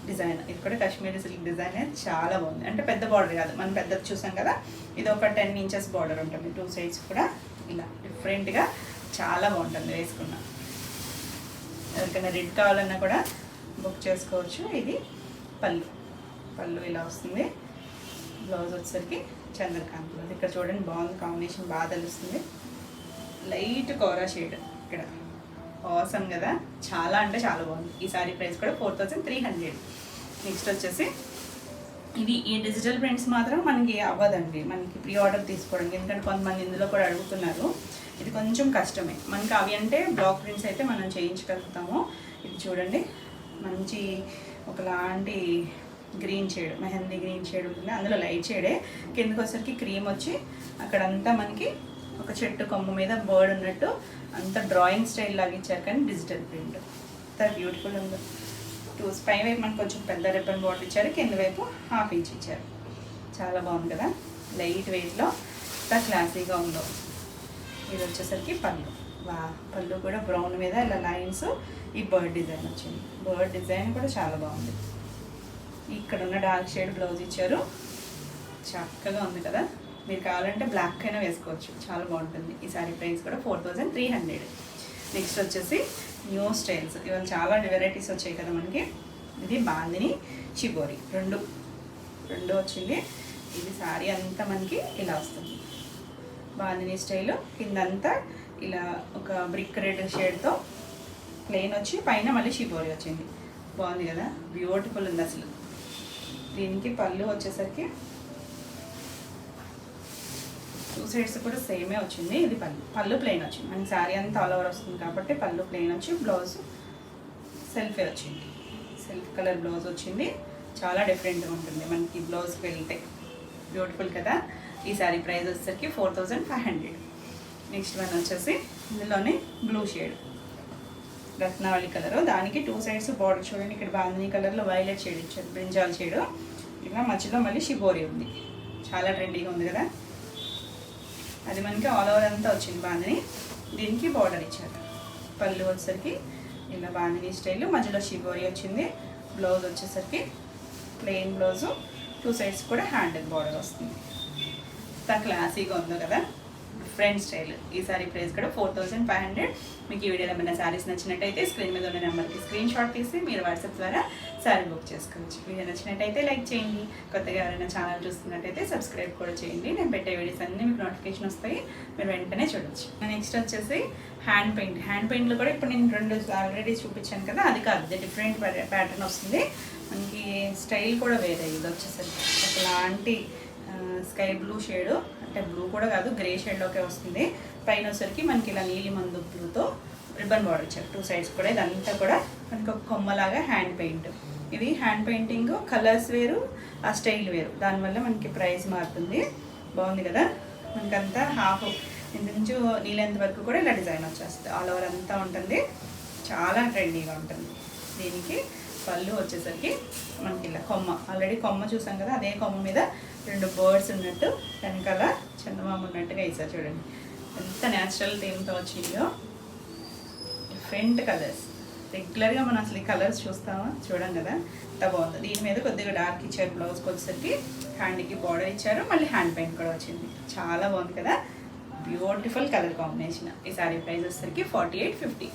డిజైన్. ఇది కూడా కాశ్మీరీ సిల్క్ డిజైన్, చాలా బాగుంది. అంటే పెద్ద బార్డర్ కాదు, మనం పెద్దది చూసాం కదా, ఇది ఒక 10 ఇంచెస్ బార్డర్ ఉంటుంది. 2 సైడ్స్ కూడా ఇలా డిఫరెంట్గా చాలా బాగుంటుంది వేసుకున్నా. ఎవరికైనా రెడ్ కావాలన్నా కూడా బుక్ చేసుకోవచ్చు. ఇది పళ్ళు ఇలా వస్తుంది. బ్లౌజ్ వచ్చేసరికి చంద్రకాంత్ బ్లౌజ్. ఇక్కడ చూడండి బాగుంది కాంబినేషన్, బాగా తెలుస్తుంది. లైట్ కోరా షేడ్ ఇక్కడ, ఆసమ్ కదా, చాలా అంటే చాలా బాగుంది. ఈ సారీ ప్రైస్ కూడా 4300. నెక్స్ట్ వచ్చేసి ఇది ఈ డిజిటల్ ప్రింట్స్ మాత్రం మనకి అవ్వదండి, మనకి ప్రీ ఆర్డర్ తీసుకోవడానికి. ఎందుకంటే కొంతమంది ఇందులో కూడా అడుగుతున్నారు. ఇది కొంచెం కష్టమే మనకి. అవి అంటే బ్లాక్ ప్రింట్స్ అయితే మనం చేయించగలుగుతాము. ఇది చూడండి, మంచి ఒకలాంటి green shade, mehndi green shade ఉంటుంది. అందులో లైట్ షేడే. కిందకి వచ్చేసరికి క్రీమ్ వచ్చి అక్కడంతా మనకి ఒక చెట్టు కొమ్మ మీద బర్డ్ ఉన్నట్టు అంత డ్రాయింగ్ స్టైల్ లాగా ఇచ్చారు. కానీ డిజిటల్ ప్రింట్ అంత బ్యూటిఫుల్ ఉంది. పై వైపు మనకు కొంచెం పెద్ద రిబ్బన్ బార్డర్ ఇచ్చారు, కింద వైపు ½ ఇంచ్ ఇచ్చారు. చాలా బాగుంది కదా, లైట్ వెయిట్లో ఎంత క్లాసీగా ఉందో. ఇది వచ్చేసరికి పళ్ళు కూడా బ్రౌన్ మీద ఇలా లైన్స్, ఈ బర్డ్ డిజైన్ వచ్చింది. బర్డ్ డిజైన్ కూడా చాలా బాగుంది. ఇక్కడ ఉన్న డార్క్ షేడ్ బ్లౌజ్ ఇచ్చారు, చక్కగా ఉంది కదా. మీరు కావాలంటే బ్లాక్ అయినా వేసుకోవచ్చు, చాలా బాగుంటుంది. ఈ సారీ ప్రైస్ కూడా 4300. నెక్స్ట్ వచ్చేసి న్యూ స్టైల్స్. ఇవాళ చాలా వెరైటీస్ వచ్చాయి కదా మనకి. ఇది బాందిని చిబోరి రెండు వచ్చింది. ఇది సారీ అంతా మనకి ఇలా వస్తుంది, బాందిని స్టైల్. కిందంతా ఇలా ఒక బ్రిక్ రెడ్ షేడ్తో ప్లెయిన్ వచ్చి పైన మళ్ళీ షిబోరి వచ్చింది. బాగుంది కదా, బ్యూటిఫుల్ ఉంది అసలు. దీనికి పళ్ళు వచ్చేసరికి 2 సైడ్స్ కూడా సేమే వచ్చింది. ఇది పళ్ళు ప్లెయిన్ వచ్చింది. మనకి శారీ అంతా ఆల్ ఓవర్ వస్తుంది కాబట్టి పళ్ళు ప్లెయిన్ వచ్చి బ్లౌజ్ సెల్ఫే వచ్చింది. సెల్ఫ్ కలర్ బ్లౌజ్ వచ్చింది. చాలా డిఫరెంట్గా ఉంటుంది మనకి బ్లౌజ్కి వెళ్తే. బ్యూటిఫుల్ కదా. ఈ శారీ ప్రైస్ వచ్చేసరికి 4500. నెక్స్ట్ వన్ వచ్చేసి ఇందులోనే బ్లూ షేడ్, రత్నావళి కలరు. దానికి 2 సైడ్స్ బార్డర్ చూడండి. ఇక్కడ బాందిని కలర్లో వైలెట్ షేడ్ ఇచ్చారు, బ్రింజాల్ షేడ్. ఇలా మధ్యలో మళ్ళీ షిబోరి ఉంది. చాలా ట్రెండీగా ఉంది కదా. అది మనకి ఆల్ ఓవర్ అంతా వచ్చింది బాందిని. దీనికి బార్డర్ ఇచ్చారు. పళ్ళు వచ్చేసరికి ఇలా బాందిని స్టైల్, మధ్యలో షిబోరి వచ్చింది. బ్లౌజ్ వచ్చేసరికి ప్లెయిన్ బ్లౌజు, టూ సైడ్స్ కూడా హ్యాండ్ బార్డర్ వస్తుంది. క్లాసీగా ఉందో కదా, డిఫరెంట్ స్టైల్. ఈ సారీ ప్రైస్ కూడా 4500. మీకు ఈ వీడియోలో ఏమైనా శారీస్ నచ్చినట్టయితే స్క్రీన్ మీద ఉన్న నెంబర్కి స్క్రీన్ షాట్ తీసి మీరు వాట్సాప్ ద్వారా శారీ బుక్ చేసుకోవచ్చు. వీడియో నచ్చినట్టయితే లైక్ చేయండి. కొత్తగా ఎవరైనా ఛానల్ చూస్తున్నట్టయితే సబ్స్క్రైబ్ కూడా చేయండి. నేను పెట్టే వీడియోస్ అన్నీ మీకు నోటిఫికేషన్ వస్తాయి, మీరు వెంటనే చూడొచ్చు. నెక్స్ట్ వచ్చేసి హ్యాండ్ పెయింట్. హ్యాండ్ పెయింట్లో కూడా ఇప్పుడు నేను 2 ఆల్రెడీ చూపించాను కదా, అది కాదు, ఇది డిఫరెంట్ ప్యాటర్న్ వస్తుంది. మనకి స్టైల్ కూడా వేరే. ఇది వచ్చేసరికి ఒకలాంటి స్కై బ్లూ షేడు, అంటే బ్లూ కూడా కాదు, గ్రే షేడ్లోకే వస్తుంది. పైన వచ్చరికి మనకి ఇలా నీలి మందు బ్లూతో రిబ్బన్ బార్డర్ ఇచ్చారు 2 సైడ్స్ కూడా. ఇదంతా కూడా మనకి ఒక కొమ్మలాగా హ్యాండ్ పెయింట్. ఇది హ్యాండ్ పెయింటింగ్, కలర్స్ వేరు, ఆ స్టైల్ వేరు, దానివల్ల మనకి ప్రైస్ మారుతుంది. బాగుంది కదా. మనకంతా హాఫ్ ఇంచు నీళ్ళంత వరకు కూడా ఇలా డిజైన్ వచ్చేస్తుంది. ఆల్ ఓవర్ అంతా ఉంటుంది, చాలా ట్రెండీగా ఉంటుంది. దీనికి పళ్ళు వచ్చేసరికి మనకి ఇలా కొమ్మ, ఆల్రెడీ కొమ్మ చూసాం కదా, అదే కొమ్మ మీద 2 బర్డ్స్ ఉన్నట్టు వెనకాల చందమామ ఉన్నట్టుగా వేసారు. చూడండి ఎంత న్యాచురల్ థీమ్తో వచ్చిందో. డిఫరెంట్ కలర్స్, రెగ్యులర్గా మనం అసలు ఈ కలర్స్ చూస్తామా, చూడం కదా, ఎంత బాగుంది. దీని మీద కొద్దిగా డార్క్ ఇచ్చారు. బ్లౌజ్కి వచ్చేసరికి హ్యాండ్కి బార్డర్ ఇచ్చారు, మళ్ళీ హ్యాండ్ పెయింట్ కూడా వచ్చింది. చాలా బాగుంది కదా, బ్యూటిఫుల్ కలర్ కాంబినేషన్. ఈ సారీ ప్రైస్ వచ్చేసరికి 4850.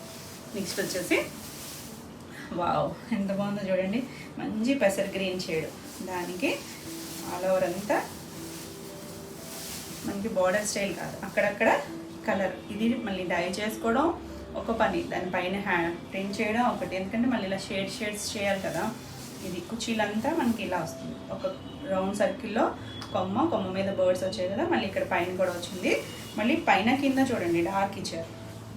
నెక్స్ట్ వచ్చేసి వావ్, ఎంత బాగుందో చూడండి, మంచి పెసర్ గ్రీన్ షేడ్. దానికి ఆల్ ఓవర్ అంతా మనకి బార్డర్ స్టైల్ కాదు, అక్కడక్కడ కలర్. ఇది మళ్ళీ డై చేసుకోవడం ఒక పని, దానిపైన ప్రింట్ చేయడం ఒకటి, ఎందుకంటే మళ్ళీ ఇలా షేడ్స్ చేయాలి కదా. ఇది కుచీలంతా మనకి ఇలా వస్తుంది, ఒక రౌండ్ సర్కిల్లో కొమ్మ మీద బర్డ్స్ వచ్చాయి కదా, మళ్ళీ ఇక్కడ పైన కూడా వచ్చింది. మళ్ళీ పైన కింద చూడండి డార్క్ ఇచ్చారు,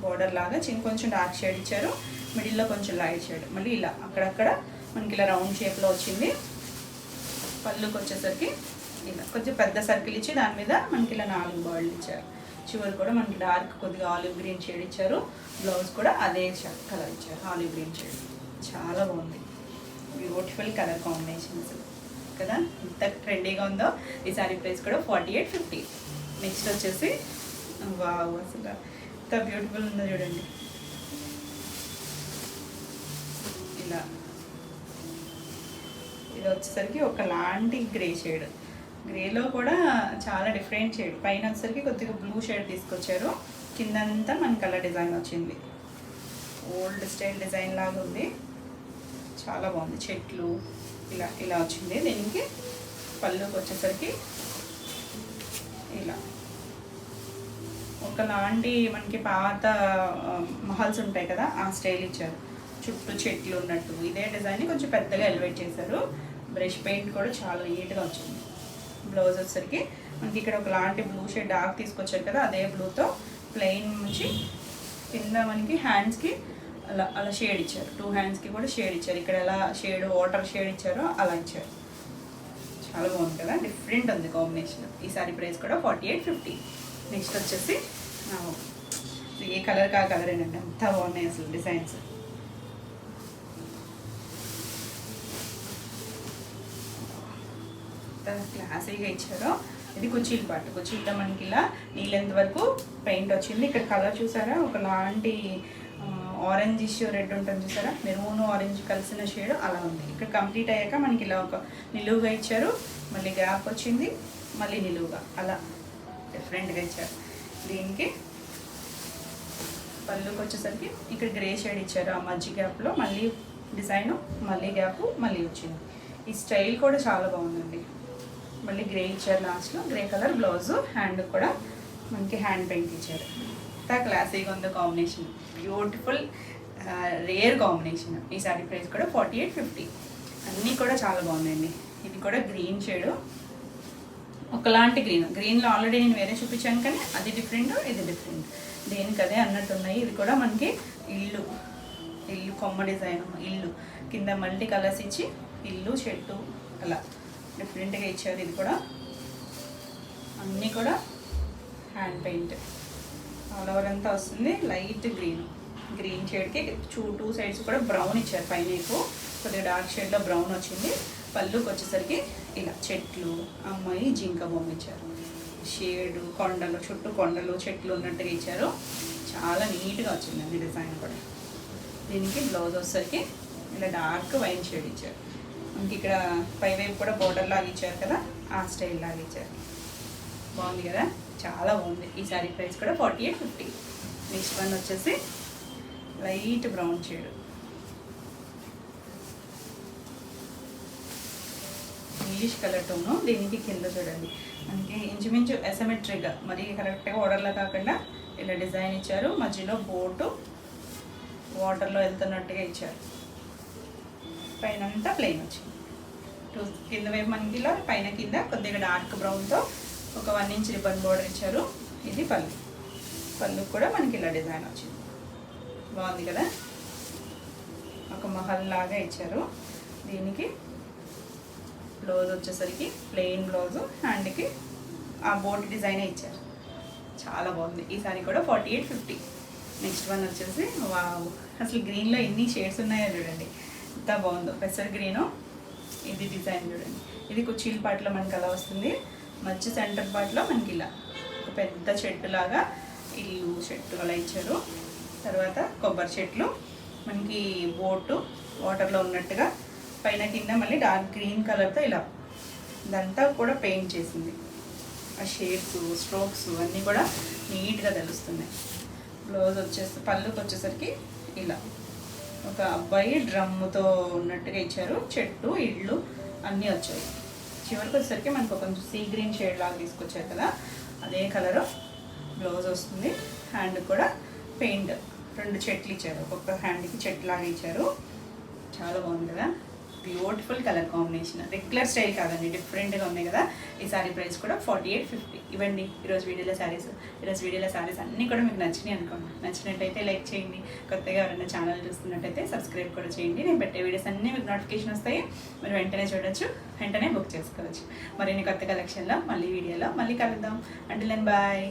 బార్డర్ లాగా కొంచెం డార్క్ షేడ్ ఇచ్చారు, మిడిల్లో కొంచెం లైట్ షేడ్, మళ్ళీ ఇలా అక్కడక్కడ మనకి ఇలా రౌండ్ షేప్లో వచ్చింది. పళ్ళుకి వచ్చేసరికి ఇలా కొంచెం పెద్ద సర్కిల్ ఇచ్చి దాని మీద మనకి ఇలా 4 బాల్లు ఇచ్చారు. చివరి కూడా మనకి డార్క్ కొద్దిగా ఆలివ్ గ్రీన్ షేడ్ ఇచ్చారు. బ్లౌజ్ కూడా అదే కలర్ ఇచ్చారు, ఆలివ్ గ్రీన్ షేడ్. చాలా బాగుంది, బ్యూటిఫుల్ కలర్ కాంబినేషన్స్ కదా, ఎంత ట్రెండీగా ఉందో. ఈ సారీ ప్రైస్ కూడా 4850. నెక్స్ట్ వచ్చేసి వావ్, అసలు ఎంత బ్యూటిఫుల్ ఉందో చూడండి. ఇలా ఇది వచ్చేసరికి ఒకలాంటి గ్రే షేడ్, గ్రేలో కూడా చాలా డిఫరెంట్ షేడ్. పైన వచ్చేసరికి కొద్దిగా బ్లూ షేడ్ తీసుకొచ్చారు, కిందంతా మనకి అలా డిజైన్ వచ్చింది, ఓల్డ్ స్టైల్ డిజైన్ లాగా ఉంది. చాలా బాగుంది, చెట్లు ఇలా వచ్చింది. దీనికి పళ్ళుకి వచ్చేసరికి ఇలా ఒకలాంటి మనకి పాత మహల్స్ ఉంటాయి కదా, ఆ స్టైల్ ఇచ్చారు. చుట్టూ చెట్లు ఉన్నట్టు ఇదే డిజైన్ కొంచెం పెద్దగా ఎలివేట్ చేశారు. బ్రష్ పెయింట్ కూడా చాలా నీట్గా వచ్చింది. బ్లౌజ్ వచ్చేసరికి మనకి ఇక్కడ ఒకలాంటి బ్లూ షేడ్ డార్క్ తీసుకొచ్చారు కదా, అదే బ్లూతో ప్లెయిన్ నుంచి కింద మనకి హ్యాండ్స్కి అలా షేడ్ ఇచ్చారు. 2 హ్యాండ్స్కి కూడా షేడ్ ఇచ్చారు. ఇక్కడ ఎలా షేడ్ వాటర్ షేడ్ ఇచ్చారో అలా ఇచ్చారు. చాలా బాగుంది కదా, డిఫరెంట్ ఉంది కాంబినేషన్. ఈ సారీ ప్రైస్ కూడా 4850. నెక్స్ట్ వచ్చేసి ఏ కలర్ కా కలర్ ఏంటంటే అంత బాగున్నాయి అసలు డిజైన్స్. క్లాసీగా ఇచ్చారో. ఇది కుర్చీలు పాటు, కుర్చీలో మనకి ఇలా నీళ్ళెంత వరకు పెయింట్ వచ్చింది. ఇక్కడ కలర్ చూసారా, ఒకలాంటి ఆరెంజ్ ఇష్యూ రెడ్ ఉంటుంది చూసారా, మెరూన్ ఆరెంజ్ కలిసిన షేడ్ అలా ఉంది. ఇక్కడ కంప్లీట్ అయ్యాక మనకి ఇలా ఒక నిలువుగా ఇచ్చారు, మళ్ళీ గ్యాప్ వచ్చింది, మళ్ళీ నిలువుగా, అలా డిఫరెంట్గా ఇచ్చారు. దీనికి పళ్ళుకి వచ్చేసరికి ఇక్కడ గ్రే షేడ్ ఇచ్చారు, ఆ మధ్య గ్యాప్లో మళ్ళీ డిజైను, మళ్ళీ గ్యాప్, మళ్ళీ వచ్చింది. ఈ స్టైల్ కూడా చాలా బాగుందండి. మళ్ళీ గ్రే ఇచ్చారు లాస్ట్లో, గ్రే కలర్ బ్లౌజు, హ్యాండ్ కూడా మనకి హ్యాండ్ పెయింట్ ఇచ్చారు. అంతా క్లాసీగా ఉంది కాంబినేషన్, బ్యూటిఫుల్ రేర్ కాంబినేషన్. ఈ సారీ ప్రైస్ కూడా 4850. అన్నీ కూడా చాలా బాగున్నాయండి. ఇది కూడా గ్రీన్ షేడు, ఒకలాంటి గ్రీన్లో ఆల్రెడీ నేను వేరే చూపించాను కానీ అది డిఫరెంట్, ఇది డిఫరెంట్, దేనికి అదే అన్నట్టు ఉన్నాయి. ఇది కూడా మనకి ఇల్లు కొమ్మ డిజైన్, ఇల్లు కింద మల్టీ కలర్స్ ఇచ్చి ఇల్లు చెట్టు అలా డిఫరెంట్గా ఇచ్చారు. ఇది కూడా అన్నీ కూడా హ్యాండ్ పెయింట్, ఆల్ ఓవర్ అంతా వస్తుంది. లైట్ గ్రీన్ షేడ్కి 2 సైడ్స్ కూడా బ్రౌన్ ఇచ్చారు. పైన ఎక్కువ కొద్దిగా డార్క్ షేడ్లో బ్రౌన్ వచ్చింది. పళ్ళుకి వచ్చేసరికి ఇలా చెట్లు, అమ్మాయి జింక బొమ్మ ఇచ్చారు. షేడు కొండలు, చుట్టూ కొండలు చెట్లు ఉన్నట్టుగా ఇచ్చారు. చాలా నీట్గా వచ్చిందండి డిజైన్ కూడా. దీనికి బ్లౌజ్ వచ్చేసరికి ఇలా డార్క్ వైన్ షేడ్ ఇచ్చారు. మనకి ఇక్కడ పైవైపు కూడా బోర్డర్ లాగా ఇచ్చారు కదా, ఆ స్టైల్ లాగా ఇచ్చారు. బాగుంది కదా, చాలా బాగుంది. ఈ శారీ ప్రైస్ కూడా 4850. నెక్స్ట్ వన్ వచ్చేసి light brown shade, English colour tone. దీనికి కింద చూడండి మనకి ఇంచుమించు అసిమెట్రిక్గా, మరి కరెక్ట్గా ఆర్డర్లో కాకుండా ఇలా డిజైన్ ఇచ్చారు. మధ్యలో బోటు వాటర్లో వెళ్తున్నట్టుగా ఇచ్చారు. పైన అంతా ప్లెయిన్ వచ్చింది. కింద వైపు మనకి ఇలా పైన కింద కొద్దిగా డార్క్ బ్రౌన్తో ఒక 1 ఇంచ్ రిబ్బన్ బోర్డర్ ఇచ్చారు. ఇది పళ్ళు. పళ్ళు కూడా మనకి ఇలా డిజైన్ వచ్చింది. బాగుంది కదా, ఒక మహల్ లాగా ఇచ్చారు. దీనికి బ్లౌజ్ వచ్చేసరికి ప్లెయిన్ బ్లౌజు, హ్యాండ్కి ఆ బోట్ డిజైనే ఇచ్చారు. చాలా బాగుంది. ఈ సారీ కూడా 4850. నెక్స్ట్ వన్ వచ్చేసి వావ్, అసలు గ్రీన్లో ఎన్ని షేడ్స్ ఉన్నాయో చూడండి, ఎంత బాగుందో. పెసర్ గ్రీను, ఇది డిజైన్ చూడండి. ఇది కుచ్చీల పాటలో మనకి అలా వస్తుంది. మధ్య సెంటర్ పార్ట్లో మనకి ఇలా ఒక పెద్ద చెట్టు లాగా, ఇల్లు చెట్టు అలా ఇచ్చారు. తర్వాత కొబ్బరి చెట్లు, మనకి బోటు వాటర్లో ఉన్నట్టుగా, పైన కింద మళ్ళీ డార్క్ గ్రీన్ కలర్తో ఇలా ఇదంతా కూడా పెయింట్ చేసింది. ఆ షేడ్స్ స్ట్రోక్స్ అన్నీ కూడా నీట్గా తెలుస్తున్నాయి. బ్లౌజ్ వచ్చేసి పళ్ళుకి వచ్చేసరికి ఇలా ఒక అబ్బాయి డ్రమ్ముతో ఉన్నట్టుగా ఇచ్చారు. చెట్టు ఇళ్ళు అన్నీ వచ్చాయి. చివరికి వచ్చేసరికి మనకు కొంచెం సీ గ్రీన్ షేడ్ లాగా తీసుకొచ్చారు కదా, అదే కలరు బ్లౌజ్ వస్తుంది. హ్యాండ్ కూడా పెయింట్ 2 చెట్లు ఇచ్చారు. ఒక్కొక్క హ్యాండ్కి చెట్టు లాగా ఇచ్చారు. చాలా బాగుంది కదా, beautiful colour combination. Regular style కాదండి, డిఫరెంట్గా ఉన్నాయి కదా. ఈ సారీ ప్రైస్ కూడా 4850. ఇవ్వండి ఈరోజు వీడియోలో శారీస్ అన్నీ కూడా మీకు నచ్చినాయి అనుకోండి. నచ్చినట్టయితే లైక్ చేయండి. కొత్తగా ఎవరైనా ఛానల్ చూస్తున్నట్టయితే సబ్స్క్రైబ్ కూడా చేయండి. నేను పెట్టే వీడియోస్ అన్నీ మీకు నోటిఫికేషన్ వస్తాయి. మీరు వెంటనే చూడొచ్చు, వెంటనే బుక్ చేసుకోవచ్చు. మరిన్ని కొత్త కలెక్షన్లో మళ్ళీ వీడియోలో మళ్ళీ కలుద్దాం. Until then bye.